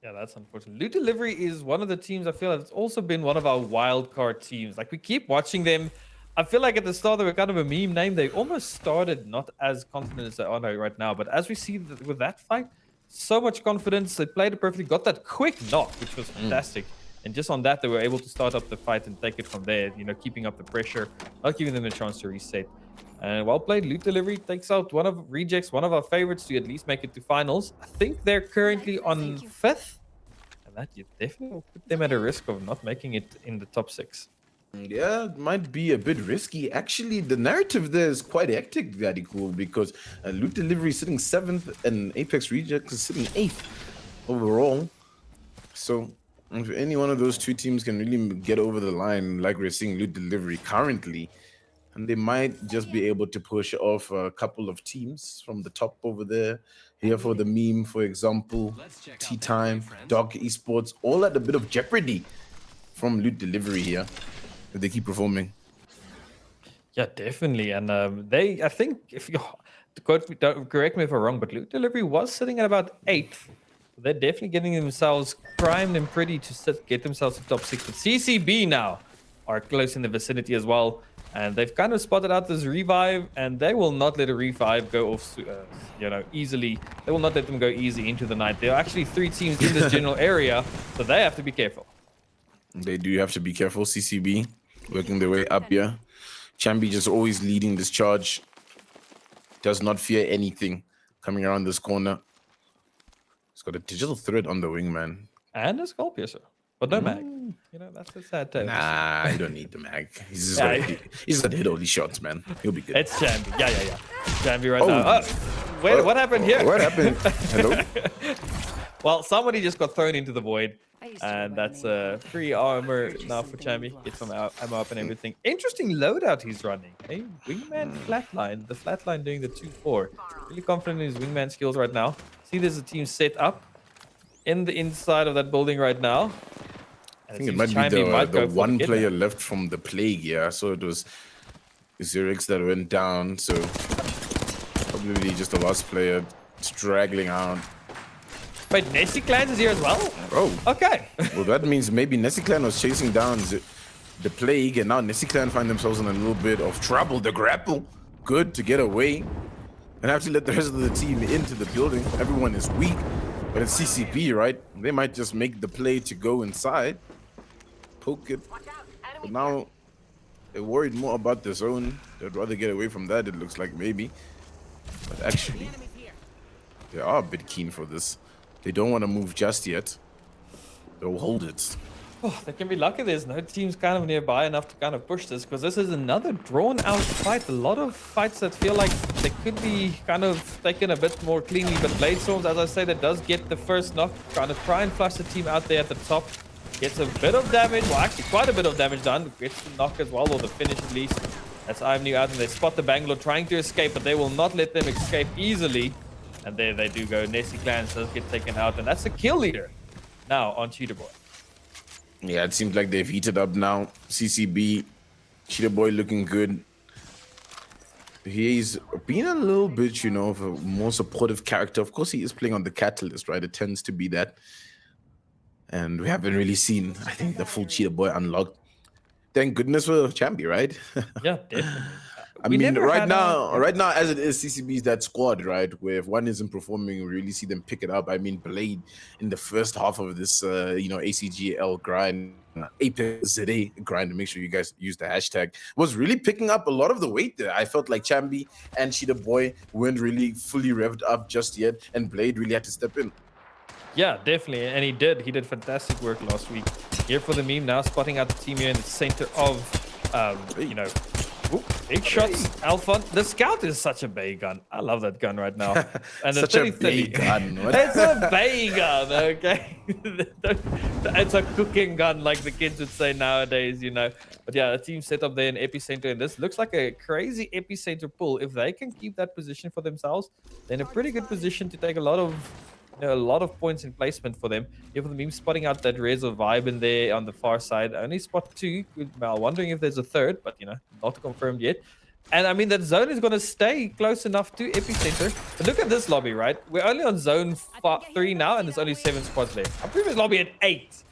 Yeah, that's unfortunate. Loot Delivery is one of the teams I feel has also been one of our wild card teams. Like, we keep watching them. I feel like at the start they were kind of a meme name. They almost started not as confident as they are right now. But as we see with that fight, so much confidence. They played it perfectly. Got that quick knock, which was fantastic. And just on that, they were able to start up the fight and take it from there. You know, keeping up the pressure, not giving them a chance to reset. And well played. Loot Delivery takes out one of Rejects, one of our favorites to at least make it to finals. I think they're currently on 5th. And that definitely will put them at a risk of not making it in the top 6. Yeah, it might be a bit risky. Actually, the narrative there is quite hectic, very cool, because Loot Delivery is sitting 7th and Apex Rejects is sitting 8th overall. So if any one of those two teams can really get over the line, like we're seeing Loot Delivery currently, and they might just be able to push off a couple of teams from the top over there. Here for the meme, for example, Tea Time, Dog Esports, all at a bit of jeopardy from Loot Delivery here, if they keep performing. Yeah, definitely. And I think, if you don't correct me if I'm wrong, but Loot Delivery was sitting at about 8th. They're definitely getting themselves primed and pretty to get themselves to top 6. But CCB now are close in the vicinity as well. And they've kind of spotted out this revive, and they will not let a revive go off, easily. They will not let them go easy into the night. There are actually 3 teams in this general area, so they have to be careful. They do have to be careful. CCB working their way up here. Chambi just always leading this charge. Does not fear anything coming around this corner. He's got a digital thread on the wing, man. And a skull piercer, but no mag. That's the sad tale. Nah, you don't need the mag. He's just got hit all these shots, man. He'll be good. It's Jambi. Yeah. Jambi right now. Wait, what happened here? What happened? Hello? Well, somebody just got thrown into the void. And that's free armor now for Jambi. Get some ammo up and everything. Interesting loadout he's running. A wingman flatline. The flatline doing the 2-4. Really confident in his wingman skills right now. See, there's a team set up in the inside of that building right now. I think it might be the one player left from the plague, yeah. So it was Xerix that went down. So probably just the last player straggling out. Wait, Nessie Clans is here as well? Oh. Okay. Well, that means maybe Nessie Clan was chasing down the plague, and now Nessie Clan find themselves in a little bit of trouble. The grapple, good to get away. And have to let the rest of the team into the building. Everyone is weak. But it's CCB, right? They might just make the play to go inside. Poke it. But now they're worried more about the zone. They'd rather get away from that, it looks like, maybe. But actually, they are a bit keen for this. They don't want to move just yet. They'll hold it. Oh, they can be lucky there's no teams kind of nearby enough to kind of push this, because this is another drawn out fight. A lot of fights that feel like they could be kind of taken a bit more cleanly, but Blade Storms, as I say, that does get the first knock, kind of try and flush the team out there at the top. Gets a bit of damage, well actually quite a bit of damage done. Gets the knock as well, or the finish at least. That's Ivenu out, and they spot the Bangalore trying to escape, but they will not let them escape easily. And there they do go. Nessie Clans does get taken out, and that's the kill leader now on Cheetah Boy. Yeah, it seems like they've heated up now. CCB, Cheetah Boy looking good. He's been a little bit, of a more supportive character. Of course, he is playing on the Catalyst, right? It tends to be that. And we haven't really seen, I think, the full Cheetah Boy unlocked. Thank goodness for Chambi, right? Yeah, definitely. I mean, right now, as it is, CCB is that squad, right? Where if one isn't performing, we really see them pick it up. I mean, Blade in the first half of this, ACGL grind, Apex ZA grind, to make sure you guys use the hashtag, was really picking up a lot of the weight there. I felt like Chambi and Cheetah Boy weren't really fully revved up just yet, and Blade really had to step in. Yeah, definitely, and he did. He did fantastic work last week. Here for the meme now, spotting out the team here in the center of, big shots. Alpha. The Scout is such a bay gun. I love that gun right now. And Such a bay gun. It's a bay gun, okay? It's a cooking gun, like the kids would say nowadays, But yeah, the team set up there in epicenter, and this looks like a crazy epicenter pull. If they can keep that position for themselves, they're in a pretty good position to take a lot of points in placement for them. Here for the meme, spotting out that Rez or Vibe in there on the far side. Only spot 2. Well, wondering if there's a third, but not confirmed yet. And I mean, that zone is going to stay close enough to epicenter. But look at this lobby, right? We're only on zone 3 now, and there's only 7 spots left. Our previous lobby had 8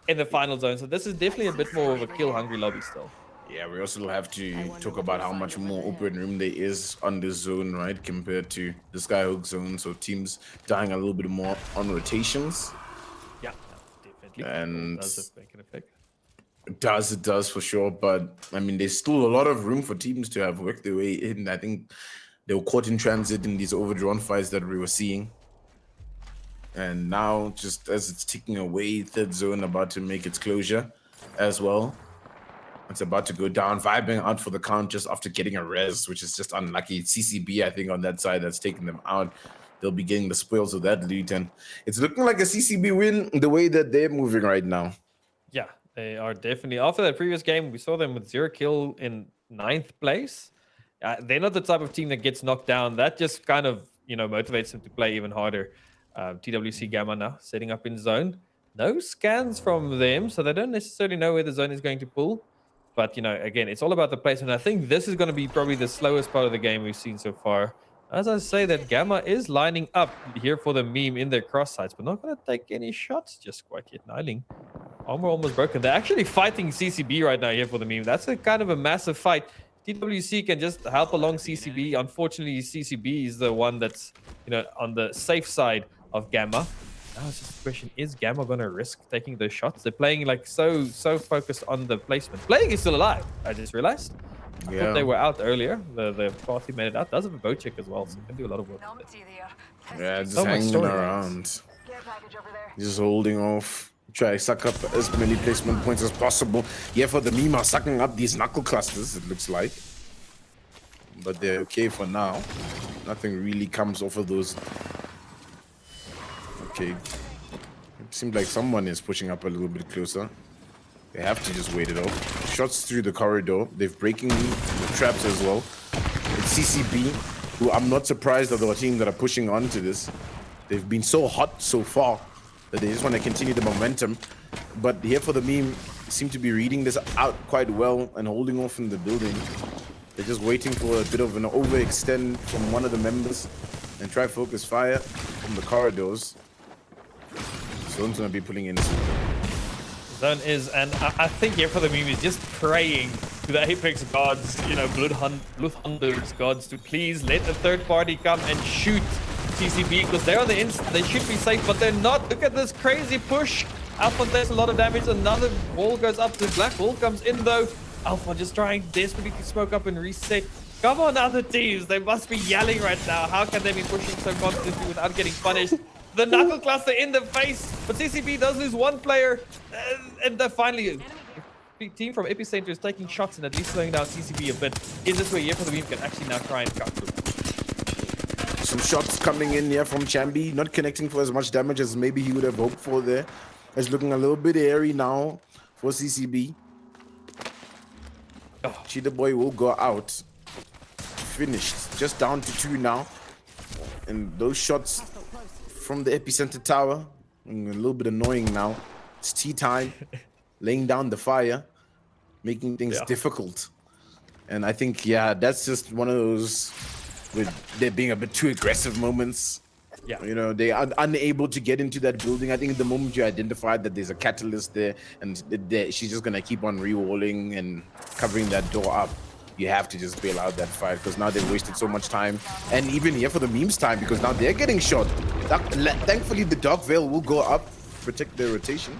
in the final zone, so this is definitely a bit more of a kill-hungry lobby still. Yeah, we also have to talk about how much more open room there is on this zone, right, compared to the Skyhook zone. So teams dying a little bit more on rotations. Yeah, definitely. And does make an effect. It does for sure. But I mean, there's still a lot of room for teams to have worked their way in. I think they were caught in transit in these overdrawn fights that we were seeing. And now, just as it's ticking away, third zone about to make its closure as well. It's about to go down, vibing out for the count just after getting a res, which is just unlucky. CCB, I think, on that side that's taking them out. They'll be getting the spoils of that loot, and it's looking like a CCB win the way that they're moving right now. Yeah, they are definitely. After that previous game, we saw them with 0 kill in 9th place. They're not the type of team that gets knocked down. That just kind of, motivates them to play even harder. TWC Gamma now setting up in zone. No scans from them, so they don't necessarily know where the zone is going to pull. But, again, it's all about the placement. I think this is going to be probably the slowest part of the game we've seen so far. As I say, that Gamma is lining up here for the meme in their cross sights, but not going to take any shots just quite yet. Niling. Armor almost broken. They're actually fighting CCB right now here for the meme. That's a kind of a massive fight. TWC can just help along CCB. Unfortunately, CCB is the one that's, on the safe side of Gamma. Now it's just the question, is Gamma going to risk taking those shots? They're playing like so focused on the placement. Playing is still alive, I just realized. I thought they were out earlier. The party made it out. Does have a boat check as well, so can do a lot of work. Yeah, just So much hanging story, around. Just holding off. Try to suck up as many placement points as possible. Yeah, for the meme are sucking up these knuckle clusters, it looks like. But they're okay for now. Nothing really comes off of those. Okay. It seems like someone is pushing up a little bit closer. They have to just wait it off. Shots through the corridor. They're breaking the traps as well. It's CCB, who I'm not surprised are the team that are pushing on to this. They've been so hot so far that they just want to continue the momentum. But here for the meme, seem to be reading this out quite well and holding off in the building. They're just waiting for a bit of an overextend from one of the members and try focus fire from the corridors. Zone's gonna be pulling in. Zone is, and I think here for the meme is just praying to the Apex gods, Bloodhunter's gods, to please let the third party come and shoot CCB, because they're on the instant. They should be safe, but they're not. Look at this crazy push. Alpha does a lot of damage. Another wall goes up. The black wall comes in though. Alpha just trying desperately to smoke up and reset. Come on, other teams. They must be yelling right now. How can they be pushing so constantly without getting punished? The knuckle cluster in the face, but CCB does lose one player, and they're finally. Big team from Epicenter is taking shots and at least slowing down CCB a bit. Is this where Year for the Meme can actually now try and cut through? Some shots coming in here from Chambi, not connecting for as much damage as maybe he would have hoped for there. It's looking a little bit airy now for CCB. Oh. Cheetah Boy will go out. Finished. Just down to 2 now. And those shots from the Epicenter tower, a little bit annoying now. It's tea time. Laying down the fire, making things difficult. And I think, yeah, that's just one of those with there being a bit too aggressive moments. Yeah. You know, they are unable to get into that building. I think the moment you identified that there's a catalyst there and she's just going to keep on re-walling and covering that door up, you have to just bail out that fight, because now they've wasted so much time. And even here for the memes time, because now they're getting shot. Thankfully, the Dark Veil will go up, protect their rotation.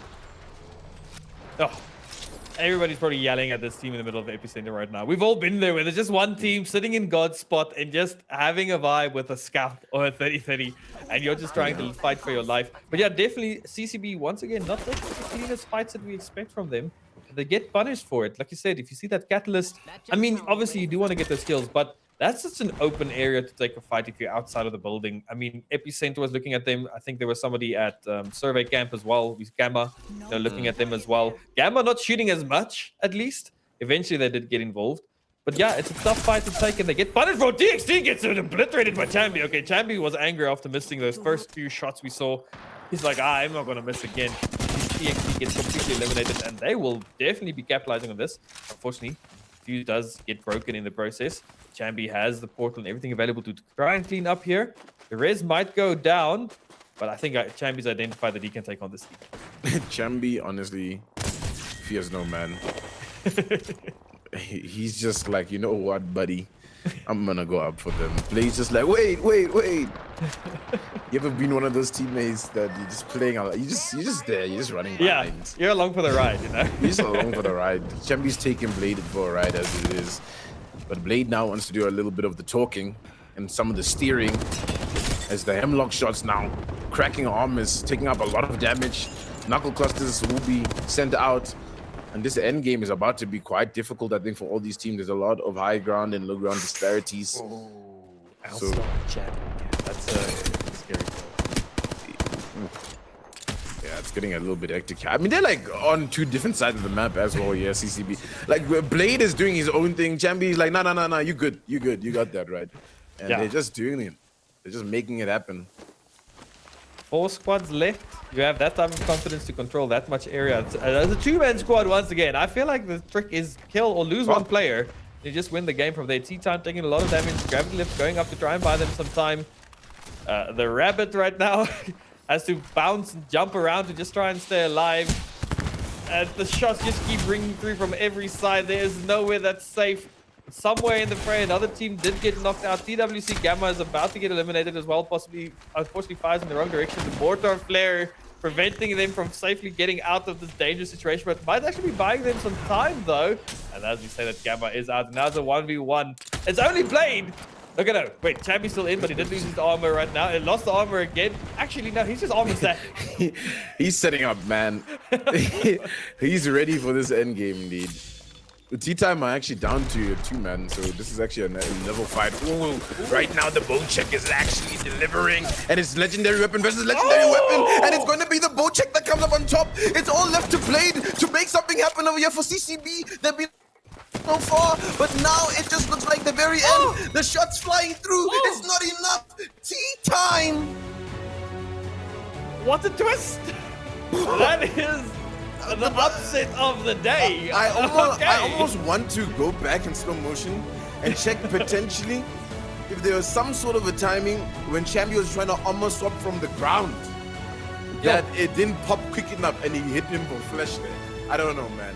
Oh, everybody's probably yelling at this team in the middle of the Epicenter right now. We've all been there where there's just one team sitting in God's spot and just having a vibe with a scout or a 30-30, and you're just trying to fight for your life. But yeah, definitely CCB, once again, not the cleanest fights that we expect from them. They get punished for it. Like you said, if you see that catalyst, I mean, obviously you do want to get those kills, but that's just an open area to take a fight if you're outside of the building. I mean, Epicenter was looking at them. I think there was somebody at Survey Camp as well with Gamma, looking at them as well. Gamma not shooting as much, at least. Eventually they did get involved. But yeah, it's a tough fight to take, and they get punished for DXD gets obliterated by Chambi. Okay, Chambi was angry after missing those first few shots we saw. He's like, I'm not going to miss again. DXD gets completely eliminated, and they will definitely be capitalizing on this. Unfortunately, Fuse does get broken in the process. Chambi has the portal and everything available to try and clean up here. The res might go down, but I think Chambi's identified that he can take on this team. Chambi, honestly, fears no man. He's just like, you know what, buddy? I'm gonna go up for them. Blade's just like, wait. You ever been one of those teammates that you're just playing out? You're just there. You're just running behind. Yeah, you're along for the ride, you know. You're just along for the ride. Chambi's taking Blade for a ride as it is. But Blade now wants to do a little bit of the talking and some of the steering as the hemlock shots now cracking armors, taking up a lot of damage. Knuckle clusters will be sent out. And this end game is about to be quite difficult, I think, for all these teams. There's a lot of high ground and low ground disparities. Oh, so, that's a scary. Yeah, it's getting a little bit hectic. I mean, they're like on 2 different sides of the map as well. Yeah, CCB. Like Blade is doing his own thing. Chambi is like, no, you good. You got that right. And they're just doing it. They're just making it happen. 4 squads left. You have that type of confidence to control that much area. As a 2-man squad, once again, I feel like the trick is kill or lose one player. You just win the game from there. T-Time taking a lot of damage. Gravity Lift going up to try and buy them some time. The Rabbit right now has to bounce and jump around to just try and stay alive. And the shots just keep ringing through from every side. There's nowhere that's safe. somewhere in the fray, another team did get knocked out. TWC Gamma is about to get eliminated as well, possibly, unfortunately, fires in the wrong direction. The mortar flare preventing them from safely getting out of this dangerous situation, but might actually be buying them some time, though. And as we say that Gamma is out, now it's a 1v1. It's only Blade. Look at him. Wait, Champy's still in, but he did lose his armor right now. He lost the armor again. Actually, no, he's just armor static. He's setting up, man. He's ready for this end game, indeed. The tea time are actually down to 2-man, so this is actually a level fight. Ooh, right now the bone check is actually delivering, and it's legendary weapon versus legendary weapon, and it's going to be the bone check that comes up on top. It's all left to Blade to make something happen over here for CCB. They've been so far, but now it just looks like the very end. The shots flying through. It's not enough. Tea time. What a twist! That is the upset of the day. I almost want to go back in slow motion and check potentially if there was some sort of a timing when Champion was trying to almost swap from the ground that it didn't pop quick enough and he hit him for flesh there. I don't know, man.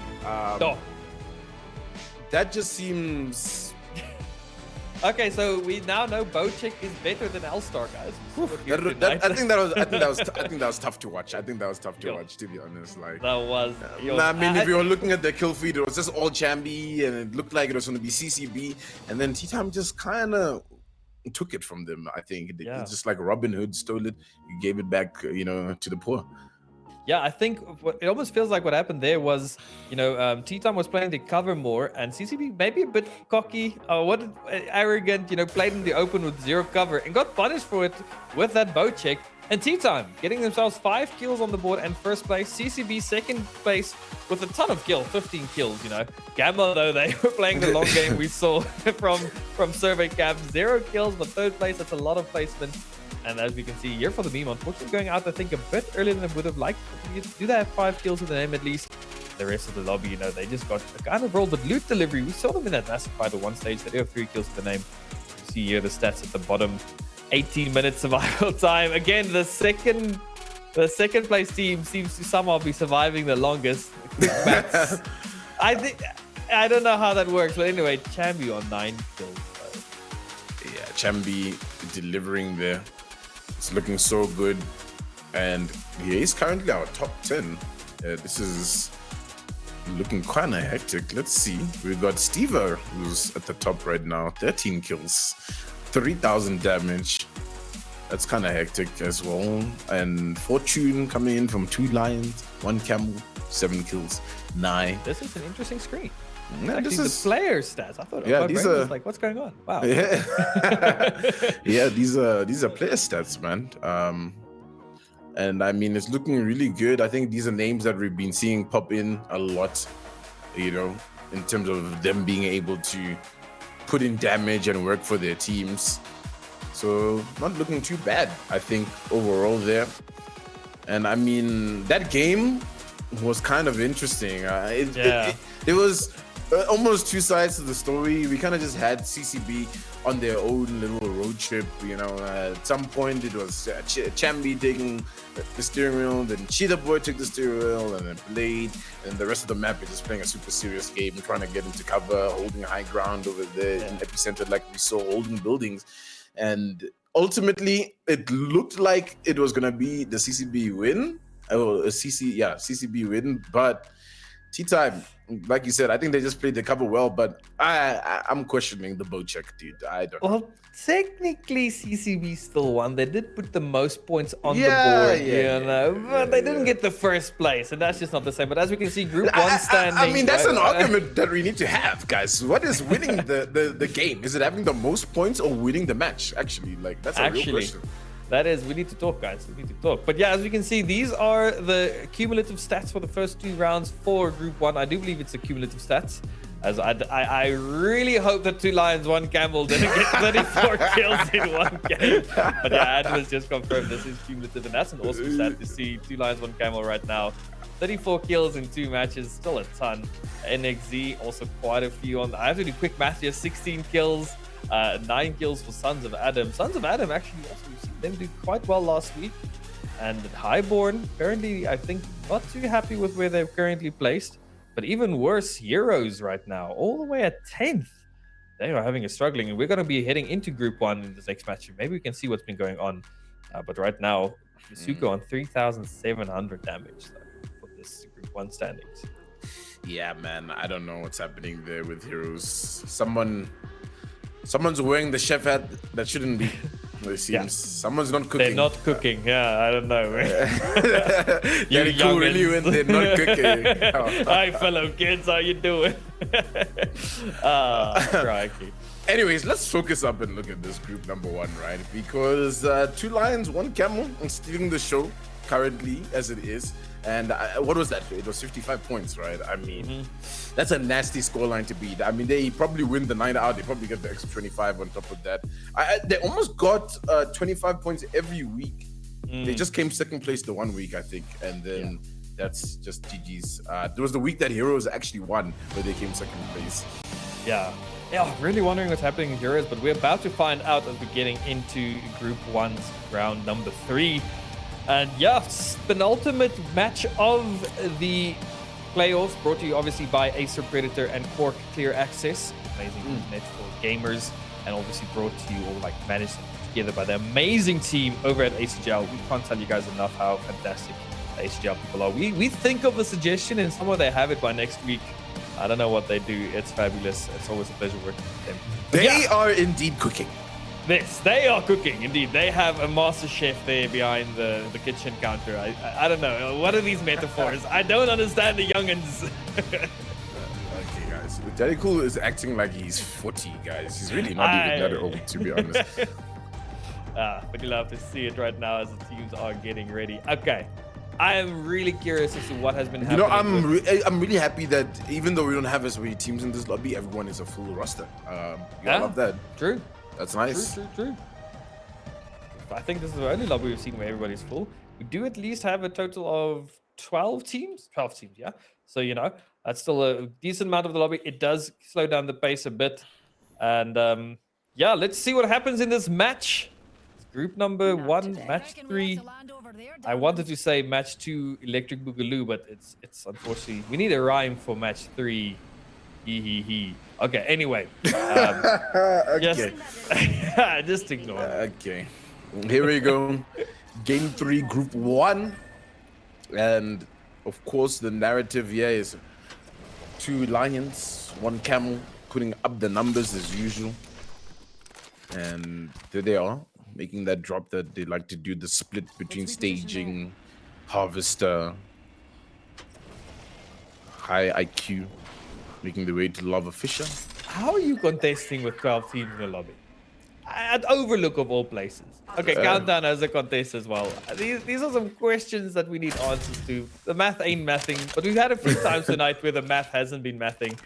That just seems... Okay, so we now know Bocek is better than Elstar, guys. I think that was tough to watch. I think that was tough to watch, to be honest. Like that was. I mean, if you were looking at the kill feed, it was just all Chambi, and it looked like it was going to be CCB, and then T-Time just kind of took it from them. I think it's just like Robin Hood stole it, gave it back, to the poor. Yeah, I think it almost feels like what happened there was, T-Time was playing the cover more, and CCB maybe a bit cocky, arrogant, played in the open with 0 cover and got punished for it with that bow check. And T-Time getting themselves 5 kills on the board and first place. CCB second place with a ton of kills, 15 kills, Gamma, though, they were playing the long game we saw from Survey Cap. 0 kills, but third place, that's a lot of placement. And as we can see here for the meme, unfortunately going out, I think, a bit earlier than I would have liked. Do they have 5 kills with the name at least? The rest of the lobby, they just got a kind of roll. But loot delivery, we saw them in that massive fight at one stage. They do have 3 kills with the name. You see here the stats at the bottom. 18 minutes survival time. Again, the second place team seems to somehow be surviving the longest. Quick maths. I don't know how that works, but anyway, Chambi on 9 kills. Yeah, Chambi delivering there. It's looking so good, and he is currently our top 10. This is looking kind of hectic. Let's see. We've got Stever, who's at the top right now, 13 kills, 3,000 damage. That's kind of hectic as well. And Fortune coming in from 2 lions, 1 camel, 7 kills, 9. This is an interesting screen. Yeah, actually, this is the player stats. I thought, these are like, what's going on? Wow. Yeah, yeah. These are player stats, man. And I mean, it's looking really good. I think these are names that we've been seeing pop in a lot, in terms of them being able to put in damage and work for their teams. So not looking too bad, I think, overall there. And I mean, that game was kind of interesting. It was almost 2 sides to the story. We kind of just had CCB on their own little road trip. At some point it was Chambi taking the steering wheel, then Cheetah Boy took the steering wheel, and then Blade, and the rest of the map is just playing a super serious game, trying to get into cover, holding high ground over there in epicenter, like we saw, holding buildings. And ultimately, it looked like it was gonna be the CCB win. CCB win, but T-Time, like you said, I think they just played the cover well, but I'm questioning the bow check, dude. I don't know. Well, technically, CCB still won. They did put the most points on the board, but they didn't get the first place, and that's just not the same. But as we can see, Group 1 standing. I mean, that's an argument that we need to have, guys. What is winning the game? Is it having the most points or winning the match? Actually, that's a real question. That is, we need to talk, guys. We need to talk. But yeah, as we can see, these are the cumulative stats for the first 2 rounds for Group 1. I do believe it's the cumulative stats. As I really hope that 2 lions, 1 camel didn't get 34 kills in 1 game. But yeah, Adam's just confirmed this is cumulative, and that's an awesome stat to see. 2 lions, 1 camel right now. 34 kills in 2 matches, still a ton. NXZ also quite a few on. I have to do quick math here. 16 kills. 9 kills for Sons of Adam. Sons of Adam actually also, we've seen them do quite well last week. And Highborn, currently, I think, not too happy with where they're currently placed. But even worse, Heroes right now, all the way at 10th. they are having a struggling, and we're going to be heading into Group 1 in this next match. Maybe we can see what's been going on. But right now, Masuko on 3,700 damage for this Group 1 standings. Yeah, man, I don't know what's happening there with Heroes. Someone's wearing the chef hat that shouldn't be. It seems someone's not cooking. They're not cooking. Yeah, I don't know. You cool really when they're not cooking. Hi, fellow kids, how you doing? Crikey. Anyways, let's focus up and look at this group number 1, right? Because 2 lions, 1 camel, and stealing the show currently as it is. And what was that? It was 55 points, right? I mean, that's a nasty scoreline to beat. I mean, they probably win the 9 out. They probably get the extra 25 on top of that. They almost got 25 points every week. They just came second place the 1 week, I think. And then that's just GG's. There was the week that Heroes actually won, where they came second place. Yeah, really wondering what's happening in Heroes, but we're about to find out as we're getting into Group 1's round number 3. And yeah, penultimate match of the playoffs, brought to you obviously by Acer Predator and Quark Clear Access, amazing internet for gamers, and obviously brought to you all like managed together by the amazing team over at ACGL. We can't tell you guys enough how fantastic ACGL people are. We think of a suggestion and somehow they have it by next week. I don't know what they do. It's fabulous. It's always a pleasure working with them. They are indeed cooking. They are cooking, indeed. They have a master chef there behind the kitchen counter. I don't know. What are these metaphors? I don't understand the youngins. Okay, guys. Daddy Cool is acting like he's 40, guys. He's really not even that old, to be honest. But you'll have to see it right now as the teams are getting ready. Okay. I am really curious as to what has been happening. You know, I'm really happy that even though we don't have as many teams in this lobby, everyone is a full roster. I love that. True. That's nice. True. I think this is the only lobby we've seen where everybody's full. We do at least have a total of 12 teams. 12 teams, yeah. So, you know, that's still a decent amount of the lobby. It does slow down the pace a bit. And, yeah, let's see what happens in this match. It's group number 1, match 3. I wanted to say match 2, Electric Boogaloo, but it's unfortunately... We need a rhyme for match 3. Okay, anyway. Okay. Just ignore it. Okay. Here we go. Game 3, Group 1. And, of course, the narrative here is 2 lions, 1 camel, putting up the numbers as usual. And there they are, making that drop that they like to do, the split between staging, harvester, high IQ. Making the way to Lava Fisher. How are you contesting with 12 teams in the lobby? At Overlook of all places. Okay, Countdown as a contest as well. These are some questions that we need answers to. The math ain't mathing, but we've had a few times tonight where the math hasn't been mathing.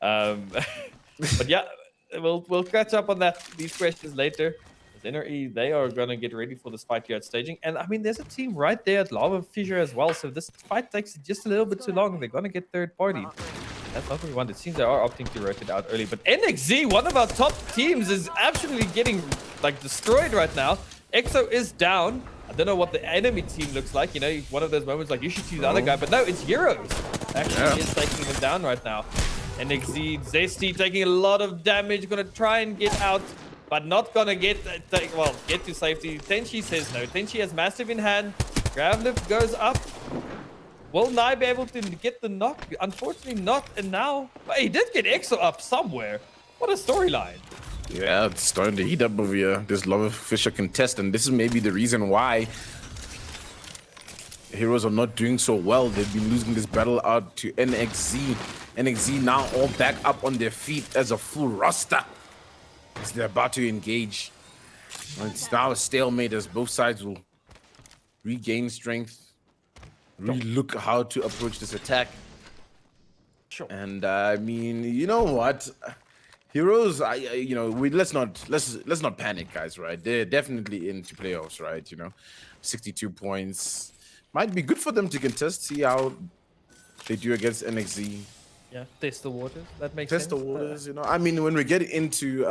But yeah, we'll catch up on these questions later. NRE, they are gonna get ready for this fight here at staging. And I mean, there's a team right there at Lava Fisher as well. So this fight takes just a little bit too long. They're gonna get third party. That's not what we want. It seems they are opting to rotate out early. But NXZ, one of our top teams, is absolutely getting like destroyed right now. EXO is down. I don't know what the enemy team looks like. You know, one of those moments like you should see the other guy. But no, it's Heroes. Actually, is taking them down right now. NXZ, Zesty taking a lot of damage. Gonna try and get out, but not gonna get to safety. Tenchi says no. Tenchi has massive in hand. Grab lift goes up. Will Nye be able to get the knock? Unfortunately not, and now... But he did get EXO up somewhere. What a storyline. Yeah, it's starting to heat up over here. This Lava Fisher contest, and this is maybe the reason why Heroes are not doing so well. They've been losing this battle out to NXZ. NXZ now all back up on their feet as a full roster. As they're about to engage. And it's now a stalemate as both sides will regain strength. Really look how to approach this attack. Sure. And I mean, you know what, Heroes, you know, let's not panic, guys. Right? They're definitely into playoffs, right? You know, 62 points might be good for them to contest. See how they do against NXZ. Yeah, test the waters. That makes sense. Test the waters. You know, I mean, when we get into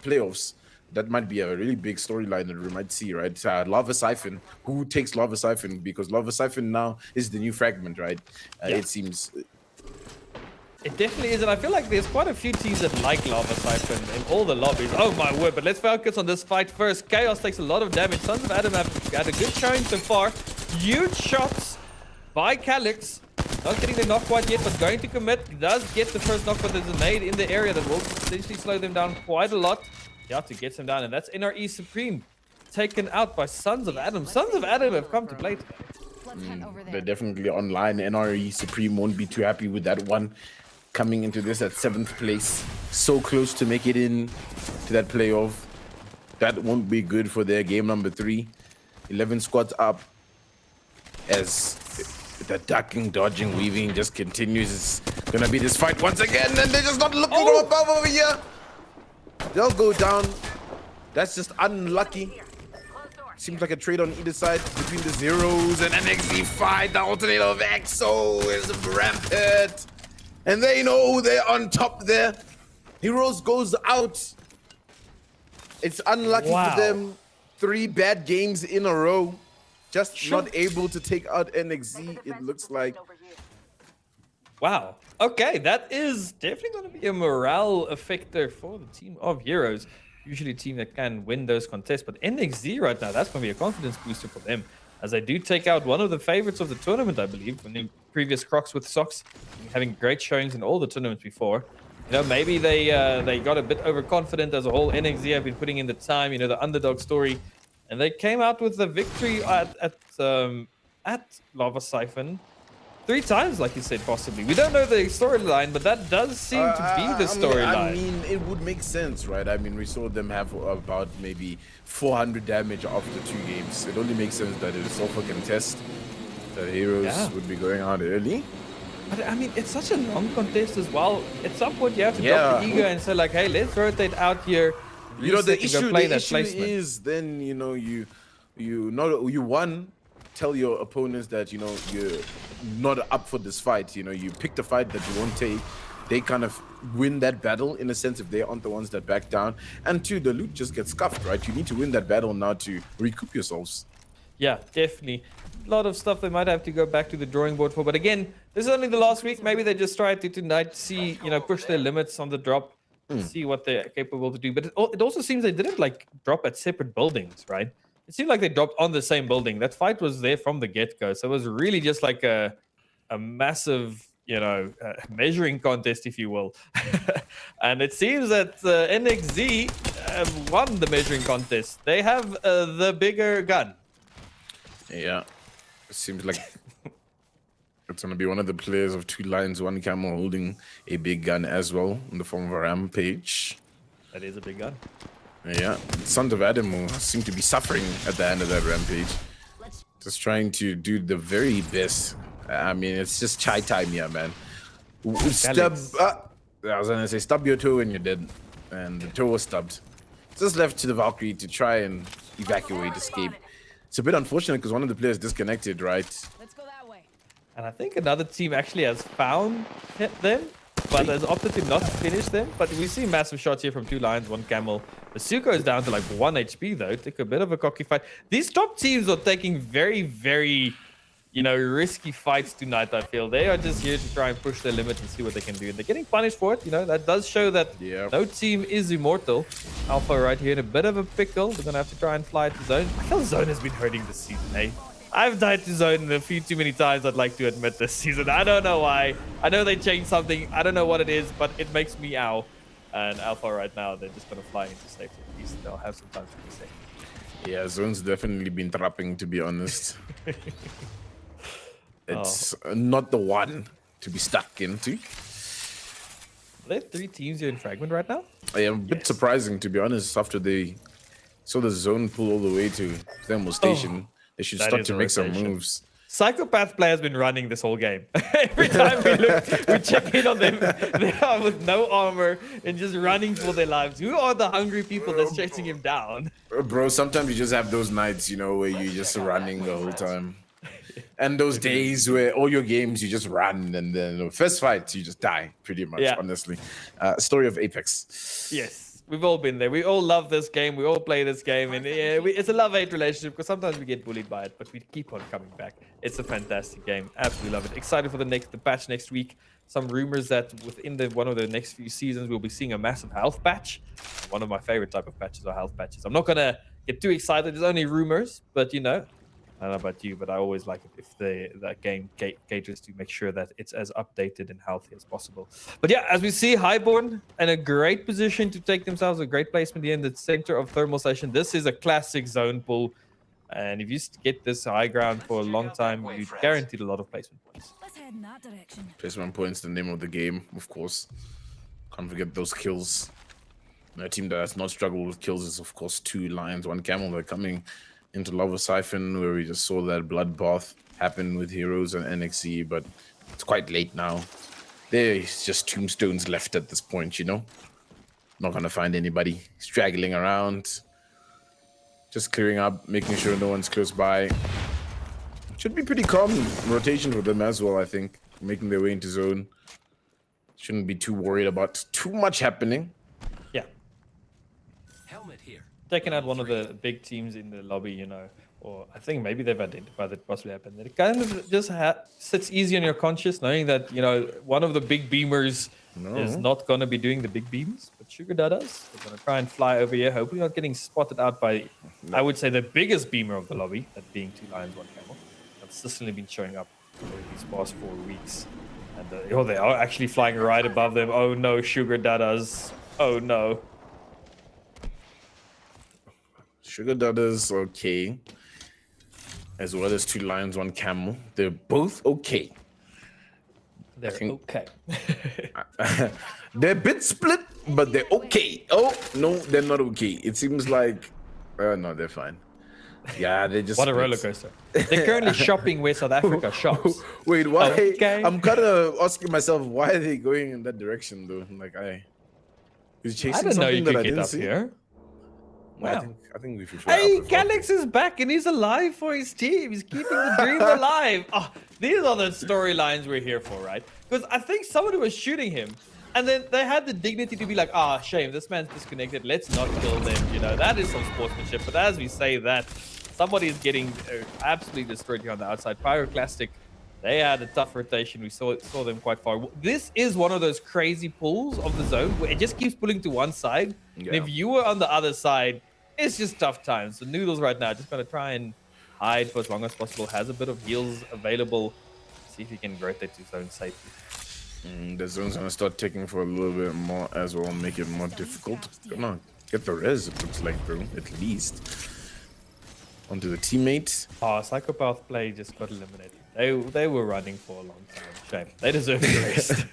playoffs. That might be a really big storyline that we might see, right? Lava Siphon. Who takes Lava Siphon? Because Lava Siphon now is the new fragment, right? It seems. It definitely is, and I feel like there's quite a few teams that like Lava Siphon in all the lobbies. Oh my word, but let's focus on this fight first. Chaos takes a lot of damage. Sons of Adam have had a good showing so far. Huge shots by Calyx. Not getting the knock quite yet, but going to commit. He does get the first knock, but there's a nade in the area that will potentially slow them down quite a lot. Yeah, to get them down, and that's NRE Supreme taken out by Sons of Adam. Sons of Adam have come to play today. They're definitely online. NRE Supreme won't be too happy with that one. Coming into this at 7th place. So close to make it in to that playoff. That won't be good for their game number 3. 11 squads up. As the ducking, dodging, weaving just continues. It's gonna be this fight once again, and they're just not looking for above over here. They'll go down. That's just unlucky. Seems like a trade on either side between the Zeros and NXZ fight. The alternator of EXO is rampant. And they know they're on top there. Heroes goes out. It's unlucky for them. 3 bad games in a row. Just not able to take out NXZ, it looks like. Wow. Okay, that is definitely going to be a morale effector for the team of Heroes. Usually a team that can win those contests, but NXZ right now, that's going to be a confidence booster for them. As they do take out one of the favorites of the tournament, I believe, from the previous Crocs with Socks, having great showings in all the tournaments before. You know, maybe they got a bit overconfident as a whole. NXZ have been putting in the time, you know, the underdog story. And they came out with the victory at Lava Siphon 3 times, like you said, possibly. We don't know the storyline, but that does seem to be the storyline. I mean, it would make sense, right? I mean, we saw them have about maybe 400 damage after 2 games. It only makes sense that it's off a contest. The Heroes would be going out early. But I mean, it's such a long contest as well. At some point, you have to drop the ego and say, like, hey, let's rotate out here. You know, the issue is then, you know, you tell your opponents that, you know, you're not up for this fight. You know, you pick the fight that you won't take. They kind of win that battle in a sense if they aren't the ones that back down. And 2, the loot just gets scuffed, right? You need to win that battle now to recoup yourselves. Yeah, definitely. A lot of stuff they might have to go back to the drawing board for. But again, this is only the last week. Maybe they just try to tonight see, you know, push their limits on the drop. See what they're capable to do. But it also seems they didn't like drop at separate buildings, right? It seemed like they dropped on the same building. That fight was there from the get-go. So it was really just like a massive, you know, measuring contest, if you will. And it seems that NXZ won the measuring contest. They have the bigger gun. Yeah. It seems like it's going to be one of the players of 2 lines, 1 camel holding a big gun as well in the form of a rampage. That is a big gun. Yeah. Sons of Adam will seem to be suffering at the end of that rampage. Just trying to do the very best. I mean, it's just chai time here, man. Stub. I was going to say, stub your toe and you're dead. And the toe was stubbed. Just left to the Valkyrie to try and evacuate, escape. It's a bit unfortunate because one of the players disconnected, right? Let's go that way. And I think another team actually has found them, but has opted to not finish them. But we see massive shots here from 2 lions, 1 camel. Basuko is down to like 1 HP though. Took a bit of a cocky fight. These top teams are taking very, very, you know, risky fights tonight, I feel. They are just here to try and push their limit and see what they can do. And they're getting punished for it. You know, that does show that no team is immortal. Alpha right here in a bit of a pickle. They're going to have to try and fly to zone. I feel zone has been hurting this season, eh? I've died to zone a few too many times, I'd like to admit, this season. I don't know why. I know they changed something. I don't know what it is, but it makes me ow. And Alpha right now, they're just going to fly into safety. At least they'll have some time to be safe. Yeah, zone's definitely been trapping, to be honest. It's not the one to be stuck into. Are there 3 teams here in Fragment right now? I am a bit surprising, to be honest, after they saw the zone pull all the way to Thermal Station. They should start to make some moves. Psychopath player has been running this whole game. Every time we look, we check in on them. They are with no armor and just running for their lives. Who are the hungry people that's chasing him down? Bro, sometimes you just have those nights, you know, where you're just running the whole time. And those days where all your games you just run, and then the first fight you just die, pretty much, honestly. Story of Apex. Yes. We've all been there. We all love this game. We all play this game. And it's a love-hate relationship because sometimes we get bullied by it, but we keep on coming back. It's a fantastic game. Absolutely love it. Excited for the patch next week. some rumors that within one of the next few seasons we'll be seeing a massive health patch. One of my favorite type of patches are health patches. I'm not gonna get too excited. It's only rumors, but you know, I don't know about you, but I always like it if that game caters to make sure that it's as updated and healthy as possible. But yeah, as we see, Highborn in a great position to take themselves a great placement here in the center of thermal station. This is a classic zone pull. And if you get this high ground for a long time, you're guaranteed a lot of placement points. Let's head in that direction. Placement points, the name of the game, of course. Can't forget those kills. A team that has not struggled with kills is, of course, 2 Lions, 1 Camel. They're coming into Lava Siphon, where we just saw that bloodbath happen with Heroes and NXE, but it's quite late now. There's just tombstones left at this point, you know? Not gonna find anybody straggling around. Just clearing up, making sure no one's close by. Should be pretty calm rotation for them as well, I think. Making their way into zone. Shouldn't be too worried about too much happening. Yeah. Helmet here. Taking out one of the big teams in the lobby, you know, or I think maybe they've identified that possibly happened. It kind of just sits easy on your conscience, knowing that, you know, one of the big beamers is not going to be doing the big beams, but Sugar Dadas. They're going to try and fly over here, hopefully not getting spotted out by, I would say, the biggest beamer of the lobby, that being 2 Lions, 1 Camel. Consistently been showing up over these past 4 weeks. And they are actually flying right above them. Oh no, Sugar Dadas. Oh no. Sugar Dadas, okay. As well as 2 Lions, 1 Camel. They're both okay. They're okay. They're a bit split, but they're okay. Oh, no, they're not okay. It seems like... no, they're fine. Yeah, they just... What a roller coaster. They're currently shopping where South Africa shops. Wait, why? Okay. I'm kind of asking myself, why are they going in that direction, though? Like, he's chasing I didn't know you something that could I get didn't up see. here. Wow. I think we should fly Hey, up as well. Galax is back and he's alive for his team. He's keeping the dream alive. Oh, these are the storylines we're here for, right? Because I think somebody was shooting him and then they had the dignity to be like, shame, this man's disconnected. Let's not kill them. You know, that is some sportsmanship. But as we say that, somebody is getting absolutely destroyed here on the outside. Pyroclastic, they had a tough rotation. We saw them quite far. This is one of those crazy pulls of the zone where it just keeps pulling to one side. Yeah. And if you were on the other side, it's just tough times. So Noodles right now just going to try and hide for as long as possible. Has a bit of heals available. See if he can rotate to zone safely. The zone's going to start taking for a little bit more as well, make it more difficult. Come on, get the res, it looks like, bro, at least. Onto the teammates. Psychopath play just got eliminated. They were running for a long time. Shame. They deserve the rest.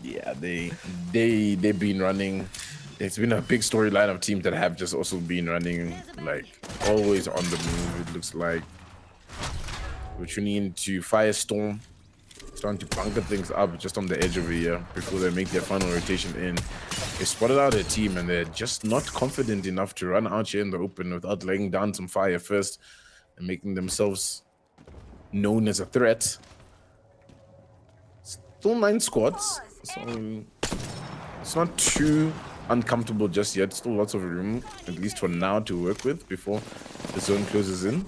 Yeah, they've been running. It's been a big storyline of teams that have just also been running, like, always on the move, it looks like. We're tuning into Firestorm, starting to bunker things up just on the edge over here before they make their final rotation in. They spotted out a team and they're just not confident enough to run out here in the open without laying down some fire first and making themselves known as a threat. Still 9 squads, so it's not too uncomfortable just yet. Still lots of room, at least for now, to work with before the zone closes in.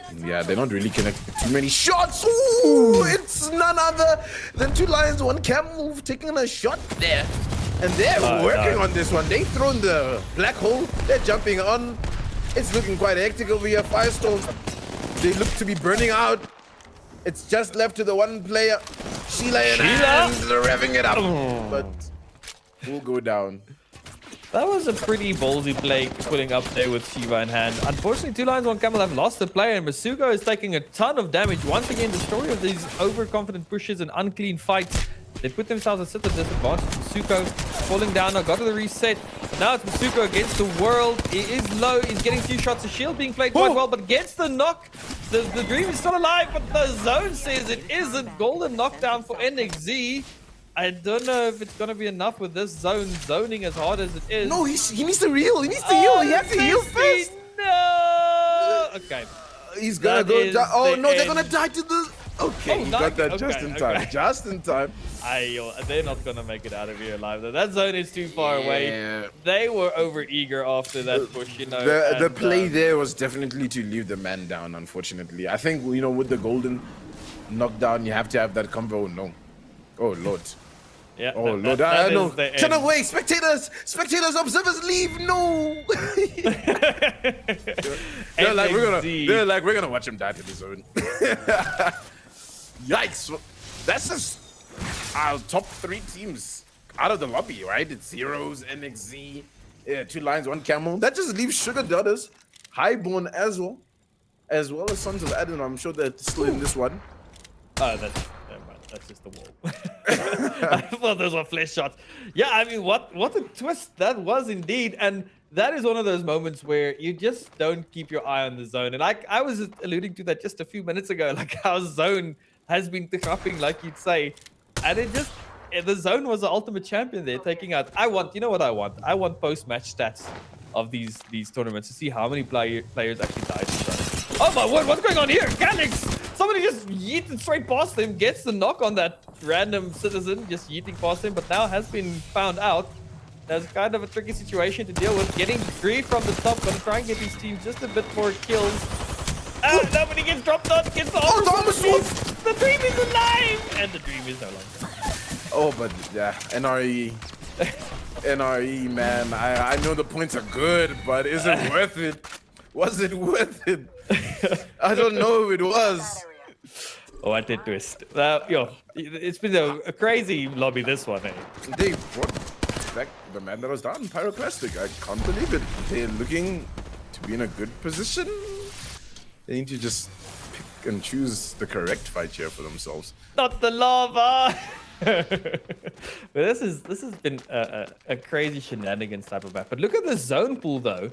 And yeah, they're not really connected to too many shots. Ooh, it's none other than 2 Lions, 1 Camel taking a shot there. And they're working on this one. They've thrown the black hole. They're jumping on. It's looking quite hectic over here. Firestorm, they look to be burning out. It's just left to the one player, Sheila, and revving it up. But we'll go down. That was a pretty ballsy play putting up there with Shiva in hand. Unfortunately, 2 Lions, 1 Camel have lost the player, and Masuko is taking a ton of damage. Once again, the story of these overconfident pushes and unclean fights. They put themselves at such a disadvantage. Masuko falling down now, got to the reset. Now it's Masuko against the world. He is low. He's getting 2 shots. The shield being played quite well, but gets the knock. The dream is still alive, but the zone says it isn't. Golden knockdown for NXZ. I don't know if it's going to be enough with this zone zoning as hard as it is. No, he needs to heal. He needs to heal. He has to heal first. No. Okay. He's going to go down. Oh, no, they're going to die to the... Okay, Oh, he got that okay, just in time. okay. Just in time. They're not going to make it out of here alive, though. That zone is too far away. They were over eager after that push, you know. The play there was definitely to leave the man down, unfortunately. I think, you know, with the golden, knockdown. You have to have that combo. No. Oh, Lord. Yeah. Oh, Lord. that No. is the Turn end. away. Spectators. Spectators. Observers, leave. No. they're like, we're gonna watch him die to the zone. Yikes. That's just our top 3 teams out of the lobby, right? It's Zeros, NXZ, 2 Lions, 1 Camel. That just leaves Sugar Daughters, Highborn as well as Sons of Adam. I'm sure they're still in this one. Oh, never mind. That's just the wall. I thought those were flesh shots. Yeah, I mean, what a twist that was indeed. And that is one of those moments where you just don't keep your eye on the zone. And I was alluding to that just a few minutes ago, like how zone has been dropping, like you'd say. And the zone was the ultimate champion there, taking out. You know what I want? I want post-match stats of these tournaments to see how many players actually died. Oh my word, what's going on here? Galix! Somebody just yeeted straight past him, gets the knock on that random citizen, just yeeting past him, but now has been found out. That's kind of a tricky situation to deal with. Getting free from the top, gonna try and get these teams just a bit more kills. Nobody gets dropped on, gets the The dream is alive! And the dream is no longer. Oh, but yeah, NRE. NRE, man. I know the points are good, but is it worth it? Was it worth it? I don't know if it was. What a twist. It's been a crazy lobby, this one, eh? They brought back the man that was down, Pyroclastic. I can't believe it. They're looking to be in a good position. They need to just pick and choose the correct fight here for themselves. Not the lava! But this has been a crazy shenanigans type of map. But look at the zone pool, though.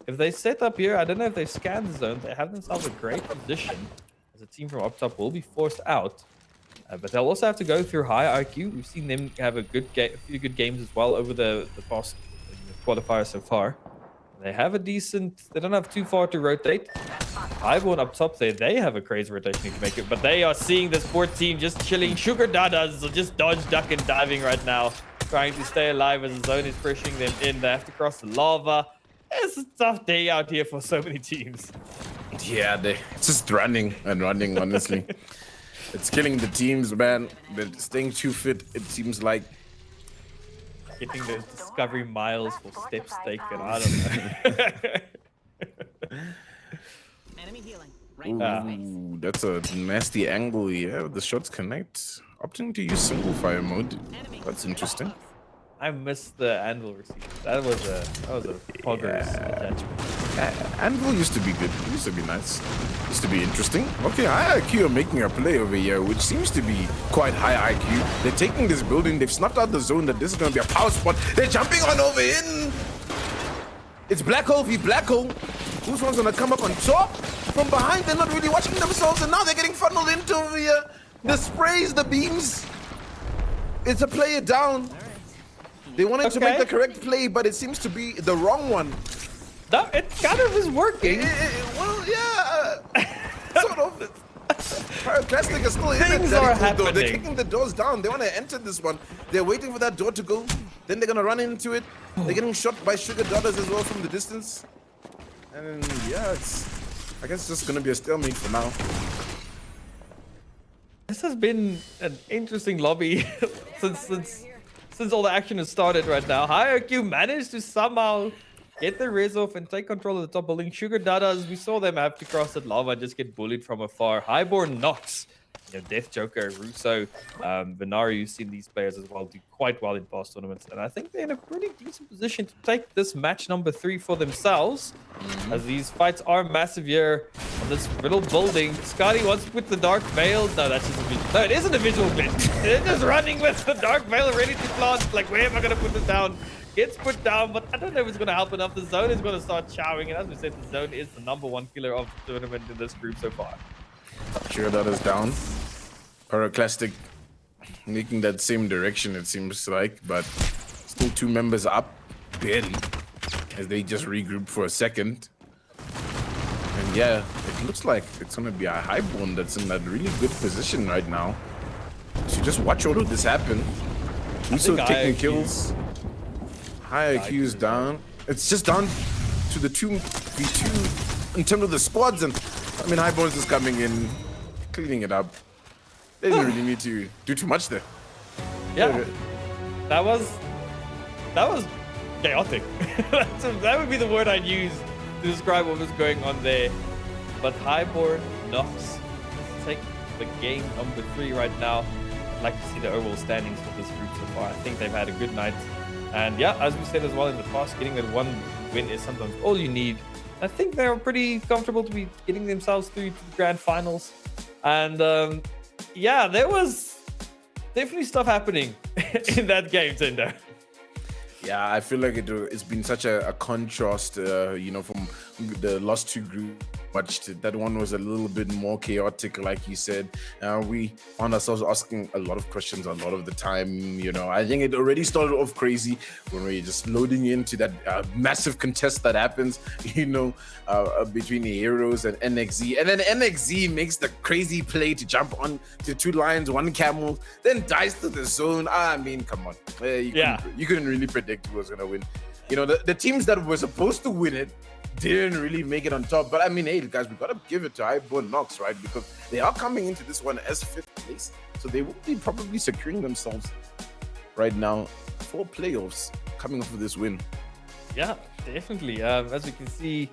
If they set up here, I don't know if they've scanned the zone. They have themselves a great position. As a team from up top will be forced out. But they'll also have to go through high IQ. We've seen them have a few good games as well over the past qualifier so far. They have a decent... They don't have too far to rotate. Highborn up top there, they have a crazy rotation to make it. But they are seeing this poor team just chilling. Sugar Dadas are just dodge, duck, and diving right now. Trying to stay alive as the zone is pushing them in. They have to cross the lava. It's a tough day out here for so many teams. Yeah, it's just running and running, honestly. It's killing the teams, man. They're staying too fit, it seems like. Getting those discovery miles for steps taken. I don't know. Enemy healing. Ooh, that's a nasty angle. Yeah, the shots connect. Opting to use single fire mode. That's interesting. I missed the anvil receipt. That was a poggers attachment. Anvil used to be good. It used to be nice. Used to be interesting. Okay, high IQ are making a play over here, which seems to be quite high IQ. They're taking this building. They've snuffed out the zone that this is going to be a power spot. They're jumping on over in. It's Black Hole v Black Hole. Who's one's going to come up on top? From behind, they're not really watching themselves, and now they're getting funneled into over here. The sprays, the beams. It's a player down. They wanted to make the correct play, but it seems to be the wrong one. No, it kind of is working. Well, yeah. Sort of. Pyroclastic is still in Things it. are They're happening. kicking the doors down. They want to enter this one. They're waiting for that door to go. Then they're going to run into it. They're getting shot by Sugar Daughters as well from the distance. And yeah, I guess it's just going to be a stalemate for now. This has been an interesting lobby since all the action has started right now. High IQ managed to somehow get the res off and take control of the top building. Sugar Dadas, we saw them have to cross that lava and just get bullied from afar. Highborn knocks. Death Joker, Russo, Venari, you've seen these players as well do quite well in past tournaments. And I think they're in a pretty decent position to take this match number 3 for themselves. As these fights are massive here on this little building. Scotty wants to put the Dark Veil. No, that's just a visual. No, it isn't a visual bit. They're just running with the Dark Veil ready to plant. Like, where am I going to put this down? Gets put down, but I don't know if it's going to help enough. The zone is going to start chowing. And as we said, the zone is the #1 killer of the tournament in this group so far. Sure, that is down. Pyroclastic making that same direction, it seems like, but still 2 members up, barely, as they just regroup for a second. And yeah, it looks like it's going to be a Highborn that's in that really good position right now. So just watch all of this happen. Also taking kills. High IQ is down. It's just down to the 2v2 in terms of the squads, and I mean Highborn's is coming in, cleaning it up. They didn't really need to do too much there. Yeah, that was chaotic. That would be the word I'd use to describe what was going on there. But Highborn Knox take the game number 3 right now. I'd like to see the overall standings for this group so far. I think they've had a good night. And yeah, as we said as well in the past, getting that one win is sometimes all you need. I think they're pretty comfortable to be getting themselves through to the grand finals. And yeah, there was definitely stuff happening in that game, Tendo. Yeah, I feel like it's been such a contrast, you know, from the last 2 group match. That one was a little bit more chaotic, like you said. We found ourselves asking a lot of questions a lot of the time. You know, I think it already started off crazy when we were just loading into that massive contest that happens, you know, between the Heroes and NXZ. And then NXZ makes the crazy play to jump on to 2 lions, 1 camel, then dies to the zone. I mean, come on. You couldn't really predict who was going to win. You know, the teams that were supposed to win it didn't really make it on top. But I mean, hey, guys, we got to give it to Highborn Knox, right? Because they are coming into this one as 5th place. So they will be probably securing themselves right now for playoffs coming off of this win. Yeah, definitely. As we can see,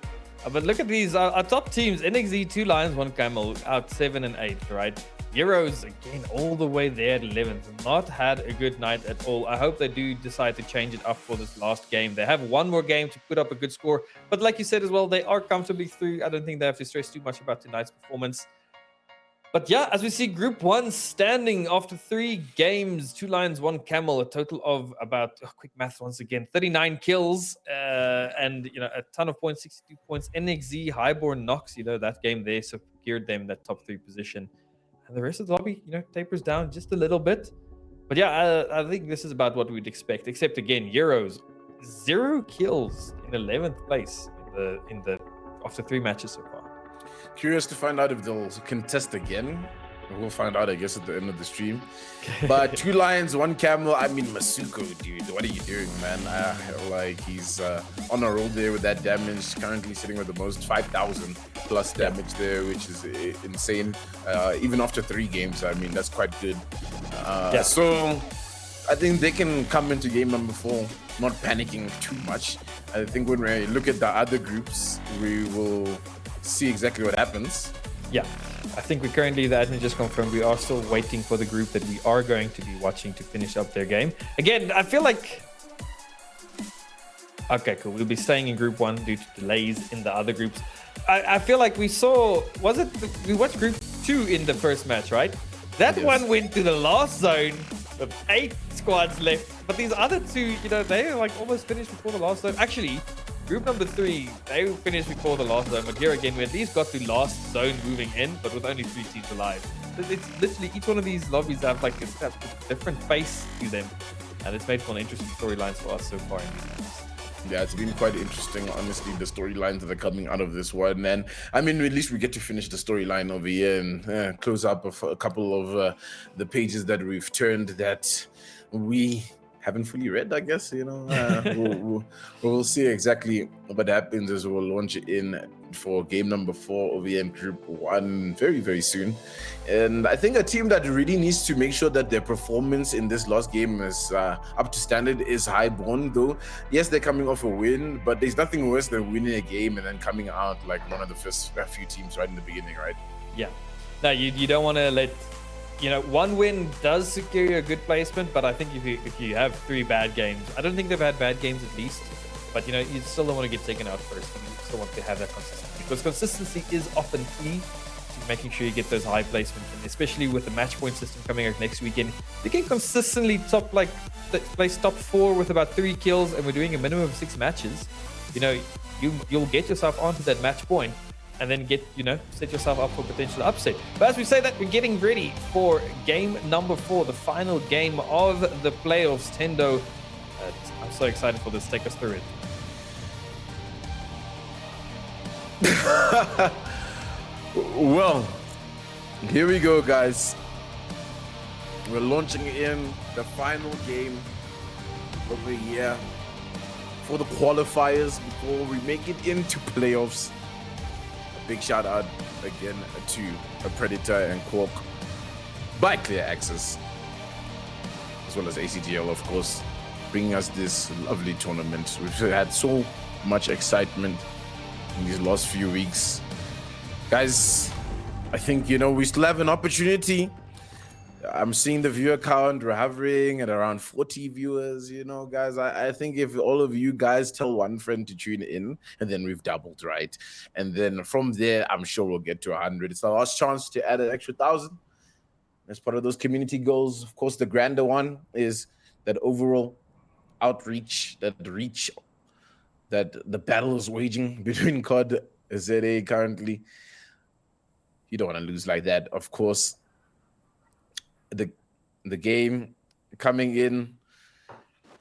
but look at these, our top teams, NXZ, 2 lions, 1 camel, out 7 and 8, right? Heroes, again, all the way there at 11th. Not had a good night at all. I hope they do decide to change it up for this last game. They have 1 more game to put up a good score. But like you said as well, they are comfortably through. I don't think they have to stress too much about tonight's performance. But yeah, as we see Group 1 standing after 3 games, 2 lions, 1 camel, a total of about, quick math once again, 39 kills and, you know, a ton of points, 62 points. NXZ, Highborn Knox, you know, that game there secured them that top 3 position. And the rest of the lobby, you know, tapers down just a little bit. But yeah, I think this is about what we'd expect. Except again, Heroes, 0 kills in 11th place in the after 3 matches so far. Curious to find out if they'll contest again. We'll find out, I guess, at the end of the stream. But 2 lions, 1 camel. I mean, Masuko, dude, what are you doing, man? Like, he's on a roll there with that damage. Currently sitting with the most 5,000 plus damage there, which is insane. Even after 3 games, I mean, that's quite good. So I think they can come into game number 4 not panicking too much. I think when we look at the other groups, we will see exactly what happens. Yeah, I think we currently, the admin just confirmed, we are still waiting for the group that we are going to be watching to finish up their game. Again, I feel like... Okay, cool. We'll be staying in Group 1 due to delays in the other groups. I feel like we saw... we watched Group 2 in the first match, right? That one went to the last zone with 8 squads left. But these other 2, you know, they like almost finished before the last zone. Actually... Group number 3, they finished before the last zone, but here again, we at least got to last zone moving in, but with only 3 teams alive. It's literally each one of these lobbies have like a different face to them, and it's made for an interesting storylines for us so far. Yeah, it's been quite interesting, honestly, the storylines that are coming out of this one. And I mean, at least we get to finish the storyline over here and close up a couple of the pages that we've turned that we haven't fully read, I guess. You know, we'll see exactly what happens as we'll launch in for game number 4 over here in Group 1 very, very soon. And I think a team that really needs to make sure that their performance in this last game is up to standard is Highborn, though. Yes, they're coming off a win, but there's nothing worse than winning a game and then coming out like one of the first few teams right in the beginning, right? Yeah. No, you don't want to let... You know, 1 win does secure you a good placement, but I think if you have 3 bad games, I don't think they've had bad games at least, but you know, you still don't want to get taken out first. You still want to have that consistency, because consistency is often key to making sure you get those high placements, and especially with the match point system coming out next weekend, you can consistently place top 4 with about 3 kills, and we're doing a minimum of 6 matches. You know, you'll get yourself onto that match point, and then set yourself up for potential upset. But as we say that, we're getting ready for game number 4, the final game of the playoffs. Tendo, I'm so excited for this. Take us through it. Well, here we go, guys. We're launching in the final game over here for the qualifiers before we make it into playoffs. Big shout out again to Predator and Quark by Clear Access, as well as ACGL, of course, bringing us this lovely tournament. We've had so much excitement in these last few weeks. Guys, I think, we still have an opportunity. I'm seeing the viewer count. We're hovering at around 40 viewers, guys. I think if all of you guys tell one friend to tune in, and then we've doubled, right? And then from there, I'm sure we'll get to 100. It's our last chance to add an extra 1,000 as part of those community goals. Of course, the grander one is that overall outreach, that reach that the battle is waging between COD and ZA currently. You don't want to lose like that, of course. The game coming in,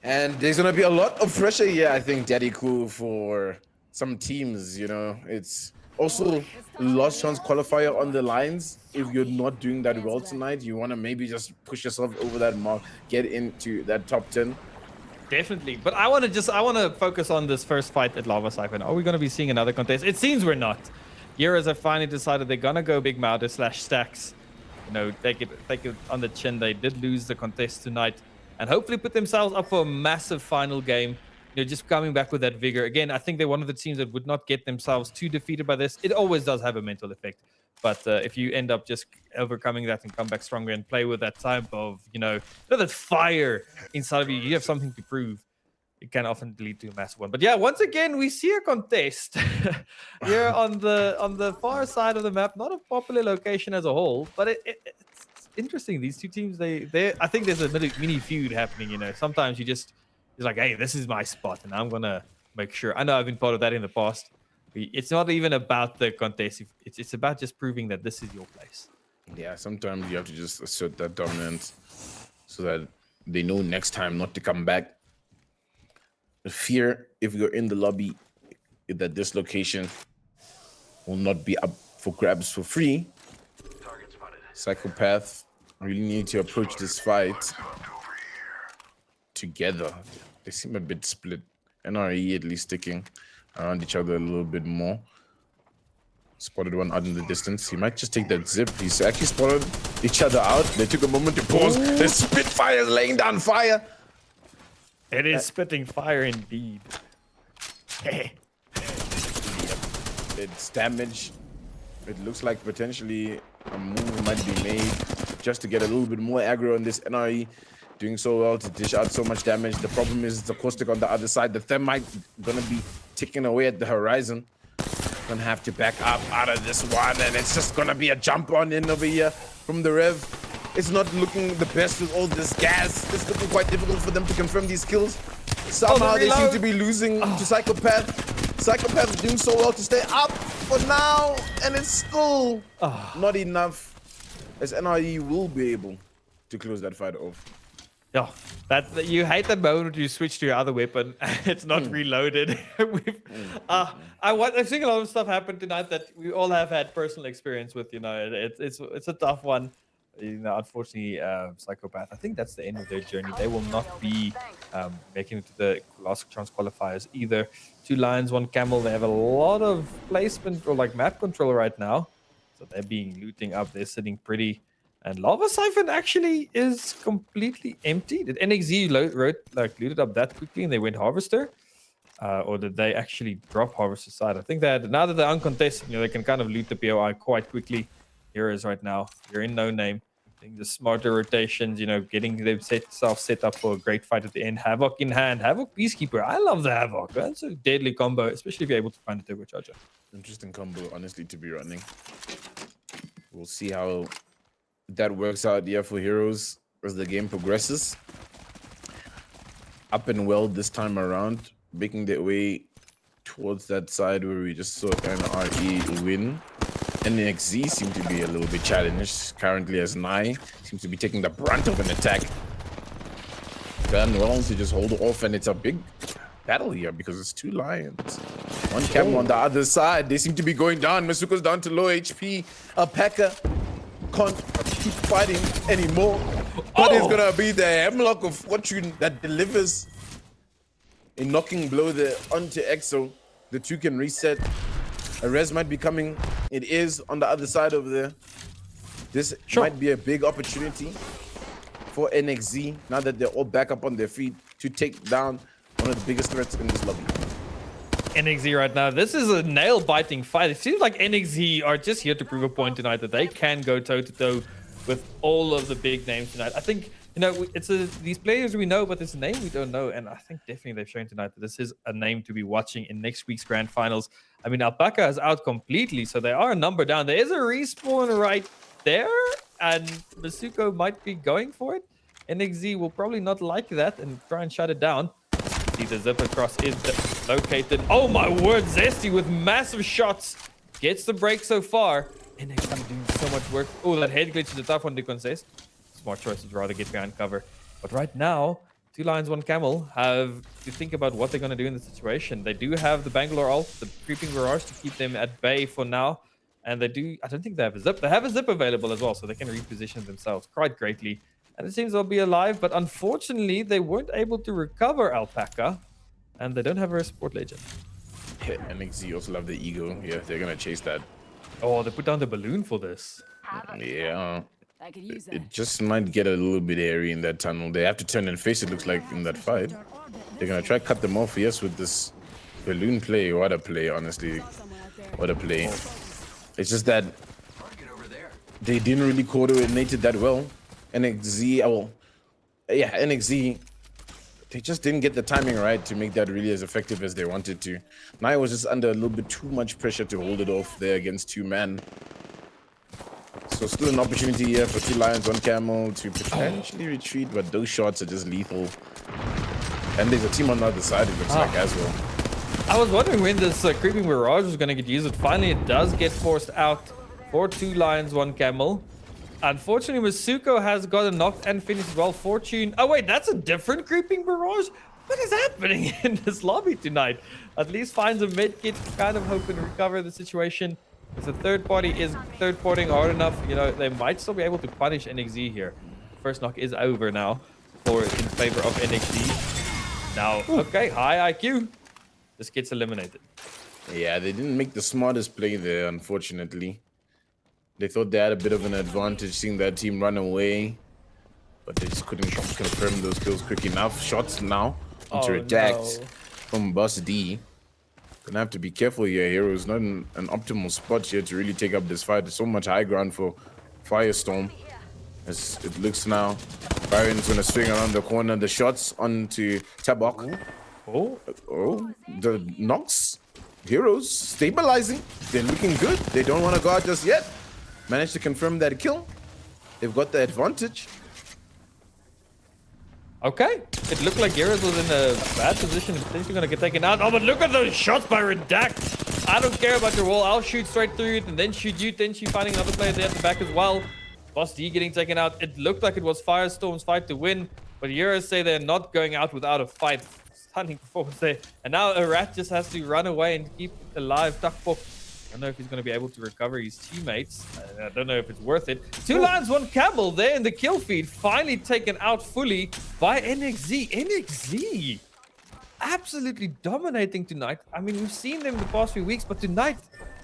and there's gonna be a lot of pressure here, I think, Daddy Cool, for some teams. It's also last chance qualifier on the lines. If you're not doing that well tonight, you want to maybe just push yourself over that mark, get into that top 10. Definitely, but I want to focus on this first fight at Lava Siphon. Are we going to be seeing another contest? It seems we're not. Euros have finally decided they're gonna go Big Mouter / Stacks. Take it on the chin. They did lose the contest tonight, and hopefully put themselves up for a massive final game. Just coming back with that vigor. Again, I think they're one of the teams that would not get themselves too defeated by this. It always does have a mental effect, but if you end up just overcoming that and come back stronger and play with that type of, that fire inside of you, you have something to prove. It can often lead to a massive one. But yeah, once again, we see a contest here on the far side of the map. Not a popular location as a whole, but it's interesting. These two teams, I think there's a mini feud happening. Sometimes it's like, hey, this is my spot, and I'm gonna make sure. I know I've been part of that in the past. It's not even about the contest. It's about just proving that this is your place. Yeah, sometimes you have to just assert that dominance so that they know next time not to come back. Fear, if you're in the lobby, that this location will not be up for grabs for free. Psychopath really need to approach this fight together. They seem a bit split. NRE at least sticking around each other a little bit more. Spotted one out in the distance. He might just take that zip. He's actually spotted each other out. They took a moment to pause. The Spitfire is laying down fire. It is spitting fire indeed. It's damage. It looks like potentially a move might be made just to get a little bit more aggro on this NRE. Doing so well to dish out so much damage. The problem is the caustic on the other side. The thermite gonna be ticking away at the horizon. Gonna have to back up out of this one, and it's just gonna be a jump on in over here from the Rev. It's not looking the best with all this gas. It's looking quite difficult for them to confirm these kills. Somehow they seem to be losing to Psychopath. Psychopath is doing so well to stay up for now, and it's still not enough, as NRE will be able to close that fight off. Yeah, you hate the moment you switch to your other weapon. It's not reloaded. I've seen a lot of stuff happen tonight that we all have had personal experience with. It's a tough one. Unfortunately, Psychopath, I think that's the end of their journey. They will not be making it to the last chance qualifiers either. 2 Lions, 1 Camel. They have a lot of placement or map control right now. So they're looting up. They're sitting pretty. And Lava Siphon actually is completely empty. Did NXZ looted up that quickly and they went Harvester? Or did they actually drop Harvester side? I think that now that they're uncontested, they can kind of loot the POI quite quickly. Heroes right now, you're in no name. I think the smarter rotations, getting themselves set up for a great fight at the end. Havoc in hand, Havoc Peacekeeper. I love the Havoc. That's a deadly combo, especially if you're able to find a turbocharger. Interesting combo, honestly, to be running. We'll see how that works out for Heroes as the game progresses. Up and well this time around, making their way towards that side where we just saw NRE win. NXZ seem to be a little bit challenged currently, as Nai seems to be taking the brunt of an attack. Done well to just hold off, and it's a big battle here because it's 2 Lions. 1 Camel on the other side. They seem to be going down. Masuka's down to low HP. Alpaca can't keep fighting anymore. But it's gonna be the Hemlock of Fortune that delivers a knocking blow there onto Exo. The 2 can reset. A res might be coming. It is on the other side over there. this might be a big opportunity for NXZ now that they're all back up on their feet to take down one of the biggest threats in this lobby. NXZ right now, this is a nail-biting fight. It seems like NXZ are just here to prove a point tonight that they can go toe-to-toe with all of the big names tonight. I think, you know, these players we know, but this name we don't know. And I think definitely they've shown tonight that this is a name to be watching in next week's grand finals. I mean, Alpaca is out completely, so they are a number down. There is a respawn right there, and Masuko might be going for it. NXZ will probably not like that and try and shut it down. See, the zipper cross is located. Oh my word, Zesty with massive shots. Gets the break so far. NXZ doing so much work. Oh, that head glitch is a tough one to contest. Smart choice is rather get behind cover. But right now, 2 Lions, 1 Camel have to think about what they're going to do in the situation. They do have the Bangalore ult, the creeping barrage to keep them at bay for now. And they do, I don't think they have a zip. They have a zip available as well, so they can reposition themselves quite greatly. And it seems they'll be alive, but unfortunately, they weren't able to recover Alpaca. And they don't have a support legend. Yeah, NXZ also love the ego. Yeah, they're going to chase that. Oh, they put down the balloon for this. Yeah. I could use that. It just might get a little bit hairy in that tunnel. They have to turn and face it, looks like, in that fight. They're going to try to cut them off, yes, with this balloon play. What a play, honestly. What a play. It's just that they didn't really coordinate it that well. NXZ, NXZ, they just didn't get the timing right to make that really as effective as they wanted to. Naya was just under a little bit too much pressure to hold it off there against 2 man. So still an opportunity here for 2 Lions, 1 Camel to potentially retreat, but those shots are just lethal. And there's a team on the other side, it looks like, as well. I was wondering when this creeping barrage was going to get used, but finally it does get forced out for 2 Lions, 1 Camel. Unfortunately, Masuko has got a knocked and finished well. Fortune. Oh, wait, that's a different creeping barrage? What is happening in this lobby tonight? At least finds a med kit, kind of hoping to recover the situation. If the third party is third-partying hard enough, you know, they might still be able to punish NXZ here. First knock is over now in favor of NXZ. Now, okay, high IQ. This gets eliminated. Yeah, they didn't make the smartest play there, unfortunately. They thought they had a bit of an advantage seeing that team run away, but they just couldn't confirm those kills quick enough. Shots now into attacked from Boss D. Gonna have to be careful here. Hero's not in an optimal spot here to really take up this fight. There's so much high ground for Firestorm. As it looks now, Byron's gonna swing around the corner. The shots onto Tabok. Oh, the knocks. Heroes stabilizing. They're looking good. They don't want to go out just yet. Managed to confirm that kill. They've got the advantage. Okay. It looked like Garrett was in a bad position and potentially going to get taken out. Oh, but look at those shots by Redact. I don't care about your wall. I'll shoot straight through it and then shoot you. Then she finding another player there at the back as well. Boss D getting taken out. It looked like it was Firestorm's fight to win. But Euros say they're not going out without a fight. Stunning performance there. And now a rat just has to run away and keep alive. Takpok. I don't know if he's going to be able to recover his teammates. I don't know if it's worth it. 2 Lions, 1 Camel there in the kill feed. Finally taken out fully by NXZ. NXZ absolutely dominating tonight. I mean, we've seen them the past few weeks, but tonight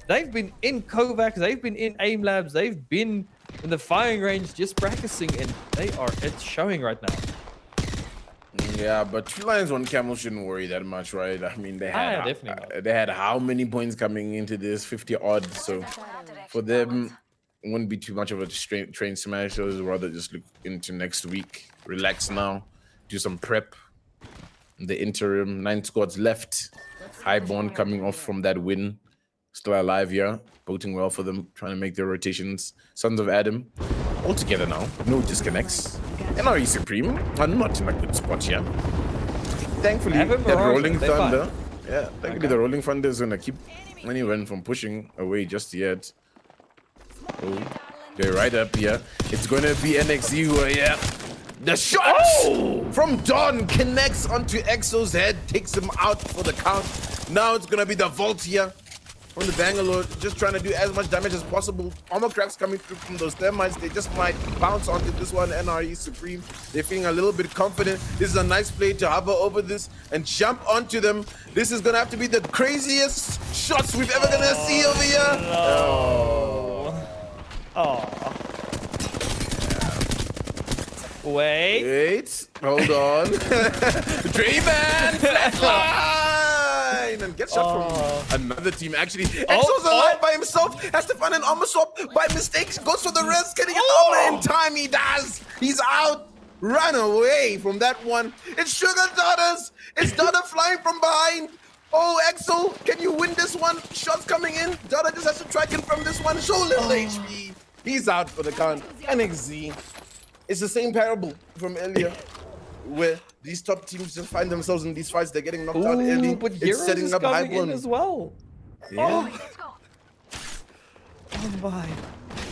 they've been in Kovacs, they've been in aim labs, they've been in the firing range just practicing, and it's showing right now. Yeah, but 2 Lions, 1 Camel shouldn't worry that much, right? I mean, they had how many points coming into this? 50 odd. So for them, it wouldn't be too much of a train smash. So rather just look into next week, relax now, do some prep. In the interim, 9 squads left. Highborn coming off from that win, still alive here, voting well for them, trying to make their rotations. Sons of Adam, all together now, no disconnects. NRE Supreme are not in a good spot here. Thankfully, that Rolling Thunder, the Rolling Thunder is gonna keep anyone from pushing away just yet. Oh, they're right up here. It's gonna be NXZ who are here. The shot from Dawn connects onto Exo's head, takes him out for the count. Now it's gonna be the vault here from the Bangalore, just trying to do as much damage as possible. Armor cracks coming through from those thermites. They just might bounce onto this one. NRE Supreme, they're feeling a little bit confident. This is a nice play to hover over this and jump onto them. This is gonna have to be the craziest shots we've ever gonna see over here. No. Oh. Wait. Hold on. Dreamman! Flatline! And get shot from another team, actually. Exo's alive by himself. Has to find an armor swap by mistake. Goes for the rest. Can he get the armor in time? He does. He's out. Run away from that one. It's Sugar Daughters. It's Dada flying from behind. Oh, Exo, can you win this one? Shots coming in. Dada just has to try to confirm this one. Show little HP. He's out for the count. NXZ. It's the same parable from earlier, where these top teams just find themselves in these fights. They're getting knocked out early. But It's Heroes setting is up coming high in as well. Yeah. Oh my.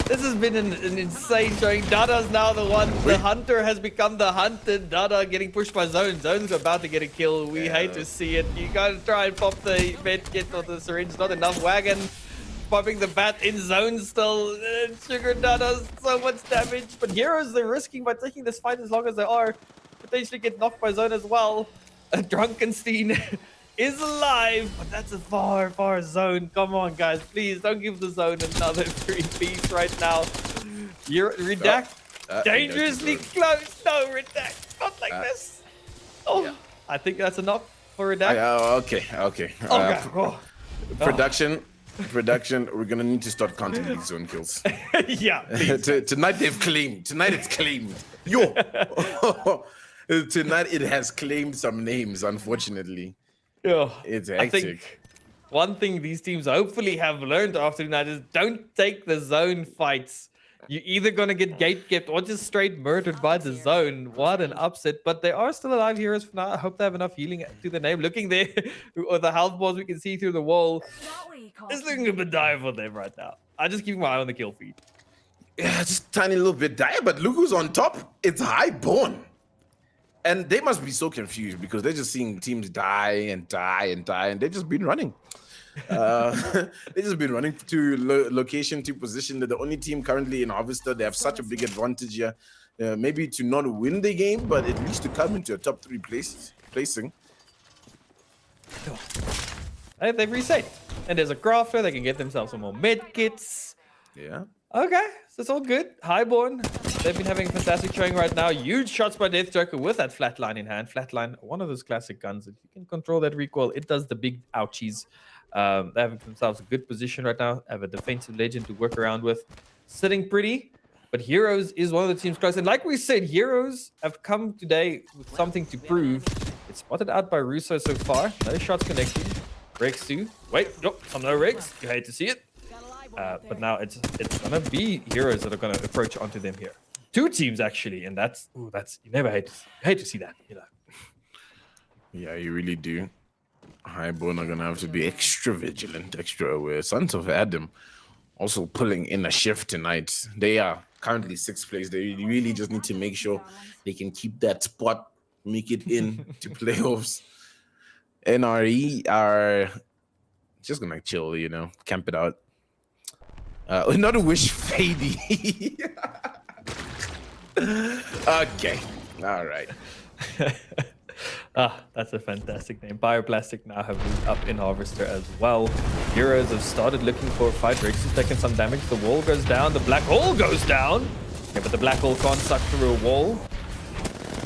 This has been an insane showing. Dada's now the one. The hunter has become the hunted. Dada getting pushed by Zone. Zone's about to get a kill. We hate to see it. You gotta try and pop the med kit or the syringe. Not enough. Wagon popping the bat in Zone still. Sugar Dada's so much damage. But Heroes, they're risking by taking this fight as long as they are. Potentially get knocked by Zone as well. Drunkenstein is alive, but that's a far zone. Come on, guys, please don't give the zone another 3-piece right now. You're Redact dangerously close. No, Redact, not like this. Oh, I think that's enough for Redact. Okay. Production, we're gonna need to start counting these zone kills. Yeah, Tonight they've claimed. Tonight it's claimed. Yo. Tonight it has claimed some names, unfortunately. Yeah, It's I think hectic. one thing these teams hopefully have learned after tonight is don't take the zone fights. You're either gonna get gate kept or just straight murdered by the zone. What an upset! But they are still alive, Heroes, for now. I hope they have enough healing to the name. Looking there, or the health bars we can see through the wall. It's looking a bit dire for them right now. I'm just keeping my eye on the kill feed. Yeah, just tiny little bit dire, but look who's on top. It's Highborn. And they must be so confused because they're just seeing teams die and they've just been running. They've just been running to location, to position. They're the only team currently in Harvester. They have such a big advantage here. Maybe to not win the game, but at least to come into a top 3 placing. Hey, they've reset. And there's a crafter. They can get themselves some more med kits. Yeah. Okay, so it's all good. Highborn, they've been having a fantastic showing right now. Huge shots by Death Joker with that flatline in hand. Flatline, one of those classic guns. If you can control that recoil, it does the big ouchies. They're having themselves a good position right now. Have a defensive legend to work around with. Sitting pretty, but Heroes is one of the teams close. And like we said, Heroes have come today with something to prove. It's spotted out by Russo so far. No shots connecting. Rex too. Wait, nope, no Rex. You hate to see it. But now it's gonna be Heroes that are gonna approach onto them here. 2 teams actually, and that's you never hate to see that, you know. Yeah, you really do. Highborn are gonna have to be extra vigilant, extra aware. Sons of Adam also pulling in a shift tonight. They are currently 6th place. They really just need to make sure they can keep that spot, make it in to playoffs. NRE are just gonna chill, you know, camp it out. Not a wish fadey. Okay. All right. That's a fantastic name. Bioplastic now have moved up in Harvester as well. Heroes have started looking for a fight. Rex is taking some damage. The wall goes down. The black hole goes down. Okay, but the black hole can't suck through a wall.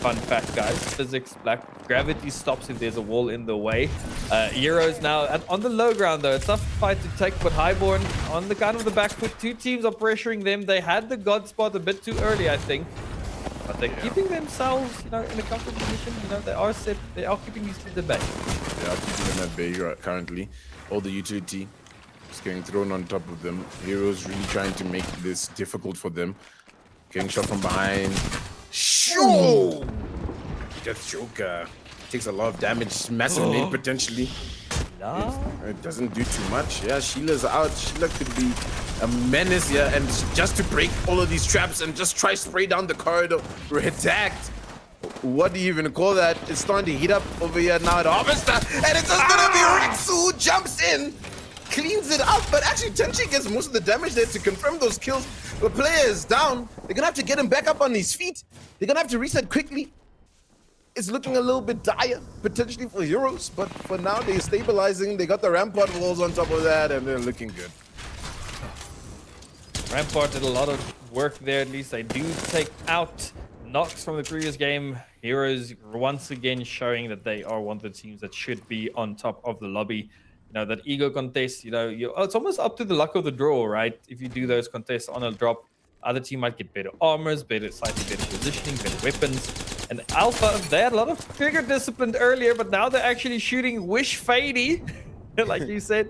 Fun fact, guys. Physics, gravity stops if there's a wall in the way. Heroes now on the low ground, though. It's a tough fight to take, but Highborn on the kind of the back foot. 2 teams are pressuring them. They had the God spot a bit too early, I think. But they're keeping themselves, you know, in a comfortable position. You know, they are set. They are keeping these teams at bay. They are keeping them at bay currently. All the utility is getting thrown on top of them. Heroes really trying to make this difficult for them. Getting shot from behind. Sure! Death Joker takes a lot of damage. Massive nade potentially. It doesn't do too much. Yeah, Sheila's out. Sheila could be a menace here, and just to break all of these traps and just try spray down the corridor. We're attacked. What do you even call that? It's starting to heat up over here now at Harvester, and it's just gonna be Rex who jumps in, cleans it up, but actually Tenchi gets most of the damage there to confirm those kills. The player is down. They're gonna have to get him back up on his feet. They're gonna have to reset quickly. It's looking a little bit dire, potentially for Heroes, but for now they're stabilizing. They got the Rampart walls on top of that, and they're looking good. Rampart did a lot of work there. At least they do take out knocks from the previous game. Heroes once again showing that they are one of the teams that should be on top of the lobby. You know, that ego contest, you know, it's almost up to the luck of the draw, right? If you do those contests on a drop, other team might get better armors, slightly better positioning, better weapons. And Alpha, they had a lot of trigger discipline earlier, but now they're actually shooting Wish Fady. Like you said,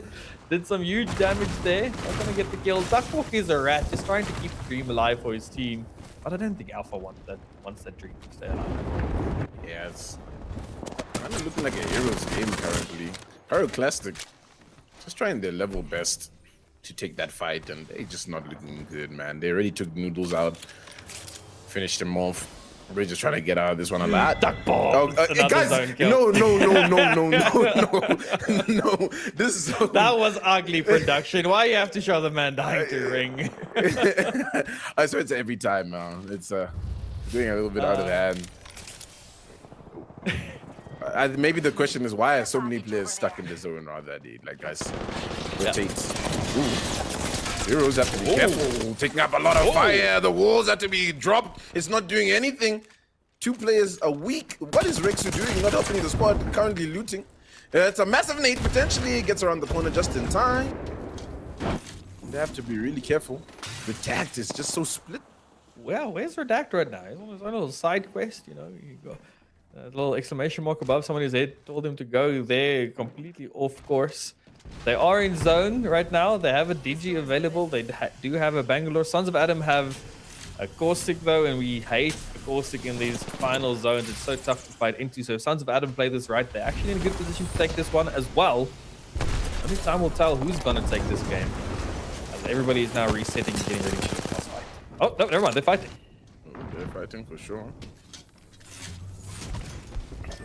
did some huge damage there. Not gonna get the kill. Duckwalk is a rat, just trying to keep the dream alive for his team. But I don't think Alpha wants that dream to stay alive. Yeah, it's kind of looking like a Heroes game currently. Pyroclastic just trying their level best to take that fight, and they just not looking good, man. They already took Noodles out, finished him off. We're just trying to get out of this one a lot. Duck ball. Guys, no. This is that was ugly production. Why you have to show the man dying to ring? I swear it's every time, man. It's doing a little bit out of hand. Maybe the question is why are so many players stuck in the zone rather than like guys rotate. Heroes have to be careful. Taking up a lot of fire. The walls have to be dropped. It's not doing anything. 2 players a week. What is Rexu doing? Not helping the squad. Currently looting. It's a massive nade. Potentially gets around the corner just in time. They have to be really careful. The tact is just so split. Well, where's Redact right now? He's on a little side quest, you know. You got a little exclamation mark above somebody's head. Told him to go there, completely off course. They are in zone right now. They have a DG available. They do have a Bangalore. Sons of Adam have a Caustic though, and we hate the Caustic in these final zones. It's so tough to fight into. So Sons of Adam play this right. They're actually in a good position to take this one as well. Only time will tell who's going to take this game. As everybody is now resetting and getting ready for the boss fight. Oh, no, never mind. They're fighting. They're fighting for sure.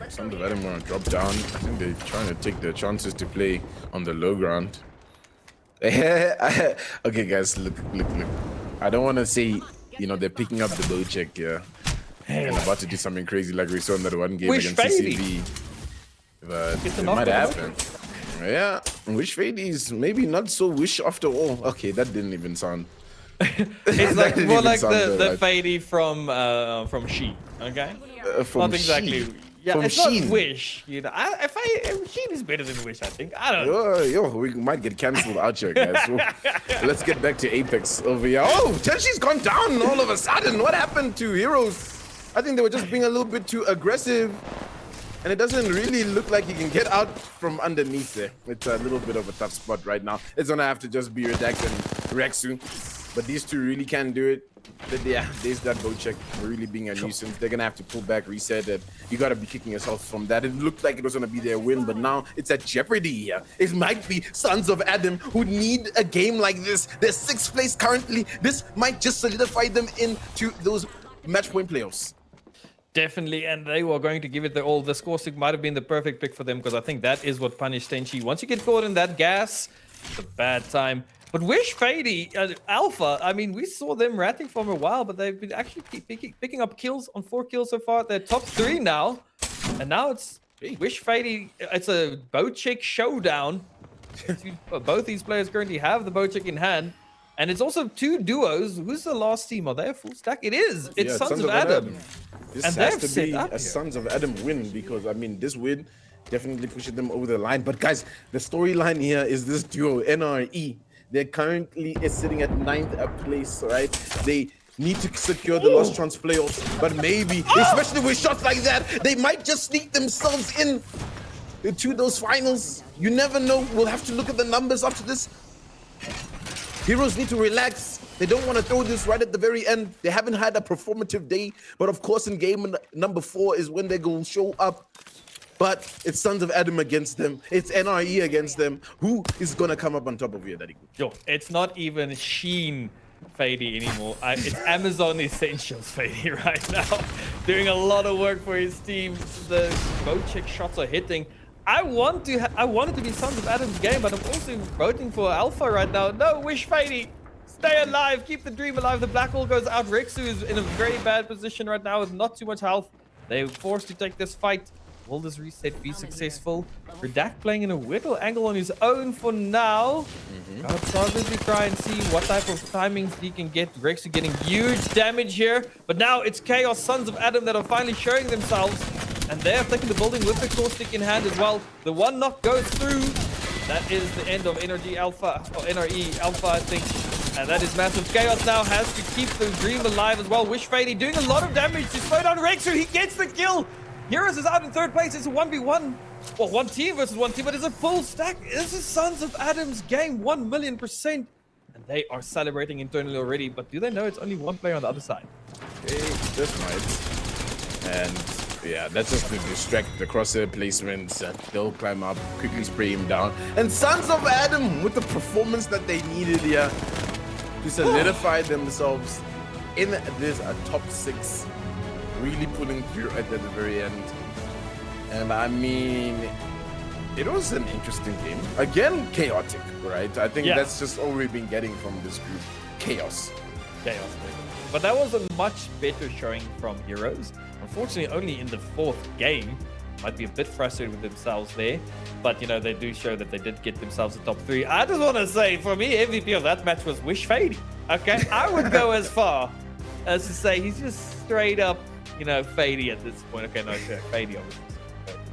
Sons of Adam want to drop down. I think they're trying to take their chances to play on the low ground. Okay, guys, look. I don't want to say, you know, they're picking up the bow check here. And about to do something crazy like we saw in that one game against CCV. But it might happen. Yeah, Wish Fady is maybe not so wish after all. Okay, that didn't even sound... It's like more like the Fady from She, okay? From not exactly... She. Yeah, From it's Sheen. not Wish, you know. Sheen is better than Wish, I think. I don't know. Yo, we might get cancelled out here, guys. So let's get back to Apex over here. Oh, Tenshi's gone down all of a sudden. What happened to Heroes? I think they were just being a little bit too aggressive. And it doesn't really look like he can get out from underneath there. It's a little bit of a tough spot right now. It's gonna have to just be Redact and Rexu. But these two really can do it. But yeah, there's that bow check really being a nuisance. They're gonna have to pull back, reset it. You gotta be kicking yourself from that. It looked like it was gonna be their win, but now it's at jeopardy here. It might be Sons of Adam who need a game like this. They're 6th place currently. This might just solidify them into those match point playoffs. Definitely, and they were going to give it their all. The Scorstic might have been the perfect pick for them because I think that is what punished Tenchi. Once you get caught in that gas, it's a bad time. But Wish Fady, Alpha, I mean, we saw them ratting for a while, but they've been actually picking up kills on 4 kills so far. They're top 3 now. And now it's Wish Fady. It's a bow check showdown. Both these players currently have the bow check in hand. And it's also 2 duos. Who's the last team? Are they a full stack? It is. It's Sons of Adam. This and has to be a Sons of Adam win because, I mean, this win definitely pushes them over the line. But guys, the storyline here is this duo, NRE. They're currently sitting at 9th place, right? They need to secure the Lost Trans playoffs, but maybe, especially with shots like that, they might just sneak themselves in to those finals. You never know. We'll have to look at the numbers after this. Heroes need to relax. They don't want to throw this right at the very end. They haven't had a performative day, but of course in game number 4 is when they go show up. But it's Sons of Adam against them. It's NRE against them. Who is going to come up on top of here, Daddy? Yo, it's not even Sheen Fady anymore. It's Amazon Essentials Fady right now. Doing a lot of work for his team. The bow check shots are hitting. I want it to be Sons of Adam's game, but I'm also voting for Alpha right now. No, Wish Fady. Stay alive. Keep the dream alive. The black hole goes out. Rexu is in a very bad position right now with not too much health. They're forced to take this fight. Will this reset be successful? Redact playing in a little angle on his own for now. Let's obviously try and see what type of timings he can get. Rex are getting huge damage here. But now it's Chaos Sons of Adam that are finally showing themselves. And they have taken the building with the core stick in hand as well. The one knock goes through. That is the end of NRG Alpha, or NRE Alpha, I think. And that is massive. Chaos now has to keep the dream alive as well. Wish Fady doing a lot of damage to slow down Rexu. He gets the kill. Heroes is out in third place. It's a 1v1. Well, one team versus one team, but it's a full stack. This is Sons of Adam's game, 1,000,000%. And they are celebrating internally already, but do they know it's only one player on the other side? Okay, this might. And yeah, that's just to distract the crosshair placements. They'll climb up, quickly spray him down. And Sons of Adam with the performance that they needed here to solidify themselves in this top 6, really pulling through at the very end. And I mean, it was an interesting game. Again, chaotic, right? I think that's just all we've been getting from this group. Chaos. Chaos. But that was a much better showing from Heroes. Unfortunately, only in the 4th game. Might be a bit frustrated with themselves there. But, you know, they do show that they did get themselves a top 3. I just want to say, for me, MVP of that match was Wish Fady. Okay? I would go as far as to say he's just straight up, you know, Fady at this point. Okay, no, Fady obviously.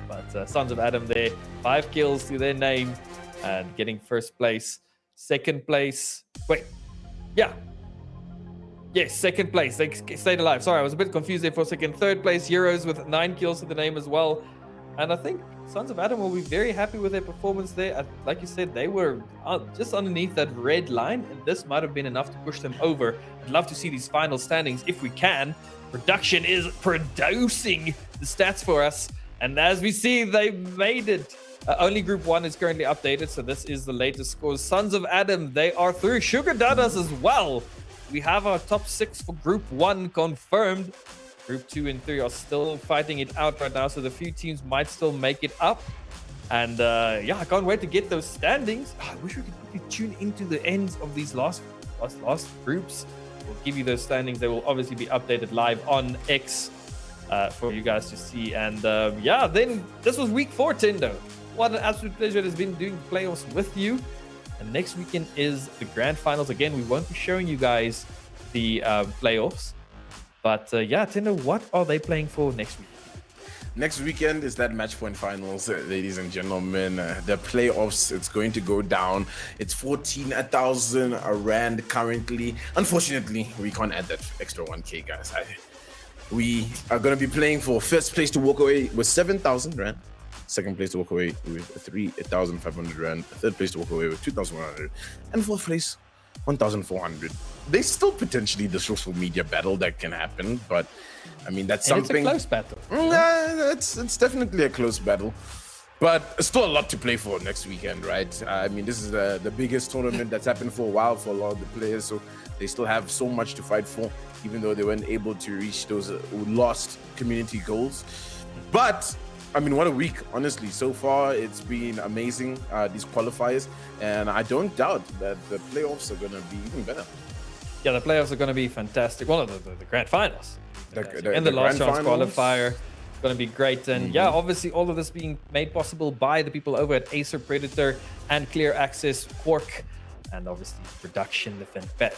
But Sons of Adam there, 5 kills to their name and getting first place. Second place. Wait. Yeah. Yes, second place. They stayed alive. Sorry, I was a bit confused there for a second. Third place, Heroes with 9 kills to the name as well. And I think Sons of Adam will be very happy with their performance there. Like you said, they were just underneath that red line, and this might have been enough to push them over. I'd love to see these final standings if we can. Production is producing the stats for us. And as we see, they made it. Only Group 1 is currently updated, so this is the latest scores. Sons of Adam, they are through. Sugar Dadas as well. We have our top 6 for Group 1 confirmed. Group 2 and 3 are still fighting it out right now, so the few teams might still make it up. And yeah, I can't wait to get those standings. I wish we could quickly tune into the ends of these last groups. We'll give you those standings. They will obviously be updated live on X. For you guys to see. And yeah, then this was week 4, Tendo. What an absolute pleasure it has been doing the playoffs with you. And next weekend is the grand finals. Again, we won't be showing you guys the playoffs. But yeah, Tendo, what are they playing for next week? Next weekend is that match point finals, ladies and gentlemen. The playoffs, it's going to go down. It's 14,000 rand currently. Unfortunately, we can't add that extra 1K, guys. We are going to be playing for first place to walk away with 7,000 rand. Second place to walk away with 3,500 rand. Third place to walk away with 2,100. And fourth place, 1,400. There's still potentially the social media battle that can happen, but I mean, that's something. It's a close battle. It's definitely a close battle. But still a lot to play for next weekend, right? I mean, this is the biggest tournament that's happened for a while for a lot of the players, so they still have so much to fight for, even though they weren't able to reach those lost community goals. But I mean, what a week, honestly. So far, it's been amazing, these qualifiers, and I don't doubt that the playoffs are going to be even better. Yeah, the playoffs are going to be fantastic. Well, the grand finals. And the last chance qualifier. Going to be great. And yeah, obviously all of this being made possible by the people over at Acer Predator and Clear Access Quark, and obviously production, the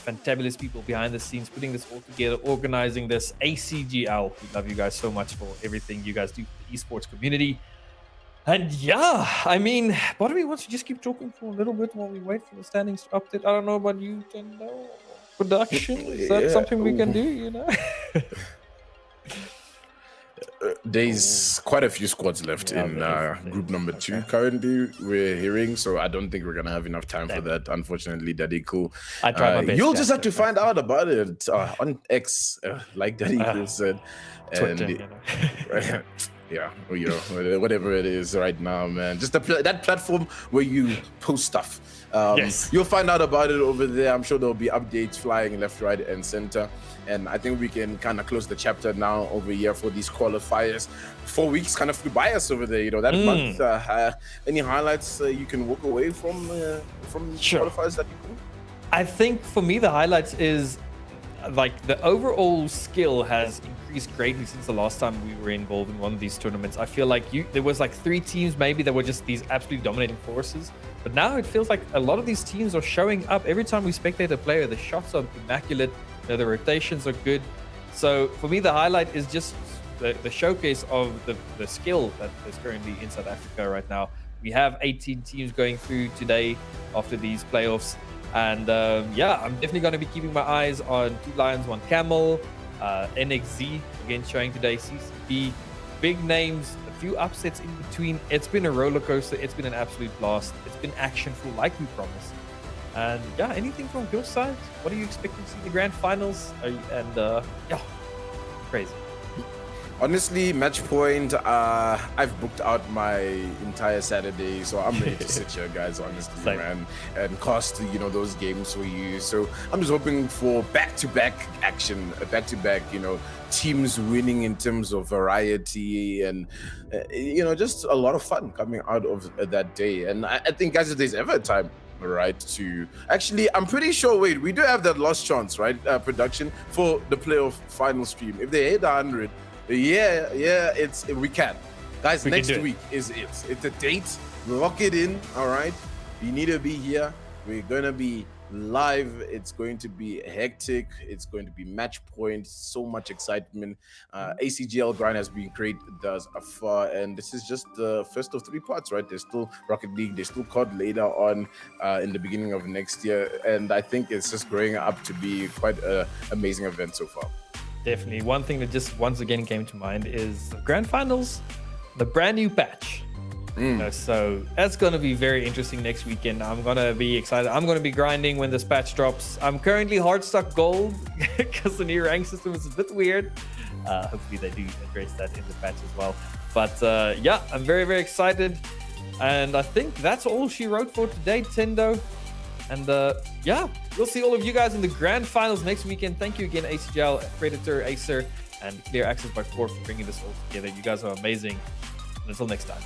fantabulous people behind the scenes putting this all together, organizing this. ACGL, we love you guys so much for everything you guys do for the esports community. And yeah, I mean, what do we want to just keep talking for a little bit while we wait for the standings to update? I don't know about you, Tendo. Production, is that something we can do, you know? There's quite a few squads left in group number 2 currently, we're hearing, so I don't think we're gonna have enough time for that, unfortunately. Daddy Cool, I tried my best. You'll just have to find out about it on X, like Daddy Cool said. Twitter, and yeah, you know, whatever it is right now, man, just that platform where you post stuff. Yes. You'll find out about it over there. I'm sure there'll be updates flying left, right, and center. And I think we can kind of close the chapter now over here for these qualifiers. 4 weeks kind of flew by us over there, you know, that month. Any highlights you can walk away from qualifiers that you can? I think for me, the highlights is like the overall skill has increased greatly since the last time we were involved in one of these tournaments. I feel like there was like 3 teams maybe that were just these absolutely dominating forces. But now it feels like a lot of these teams are showing up. Every time we spectate a player, the shots are immaculate. The rotations are good. So for me, the highlight is just the showcase of the skill that is currently in South Africa right now. We have 18 teams going through today after these playoffs. And yeah, I'm definitely going to be keeping my eyes on 2 Lions, 1 Camel, NXZ again showing today, CCP, big names, a few upsets in between. It's been a roller coaster. It's been an absolute blast. It's been actionful like we promised. And yeah, anything from your side? What are you expecting to see in the grand finals? Yeah, crazy. Honestly, match point, I've booked out my entire Saturday, so I'm ready to sit here, guys, honestly, Same. man, and cast, you know, those games for you. So I'm just hoping for back-to-back action, back-to-back, you know, teams winning in terms of variety and, you know, just a lot of fun coming out of that day. And I think, guys, if there's ever a time, right, to actually, I'm pretty sure, wait, we do have that last chance, right, production for the playoff final stream. If they hit 100, yeah, we can. Guys, We can next do it. week is it. It's a date. Lock it in, all right? You need to be here. We're going to be live. It's going to be hectic. It's going to be match point. So much excitement. ACGL grind has been great thus far, and this is just the first of 3 parts, right? There's still Rocket League. There's still COD later on in the beginning of next year, and I think it's just growing up to be quite an amazing event so far. Definitely. One thing that just once again came to mind is the grand finals, the brand new patch. You know, so that's going to be very interesting next weekend. I'm going to be excited. I'm going to be grinding when this patch drops. I'm currently hard stuck gold because the new rank system is a bit weird. Hopefully they do address that in the patch as well. But yeah, I'm very, very excited. And I think that's all she wrote for today, Tendo. And yeah, we'll see all of you guys in the grand finals next weekend. Thank you again, ACGL, Predator, Acer, and Clear Access by Core for bringing this all together. You guys are amazing. Until next time.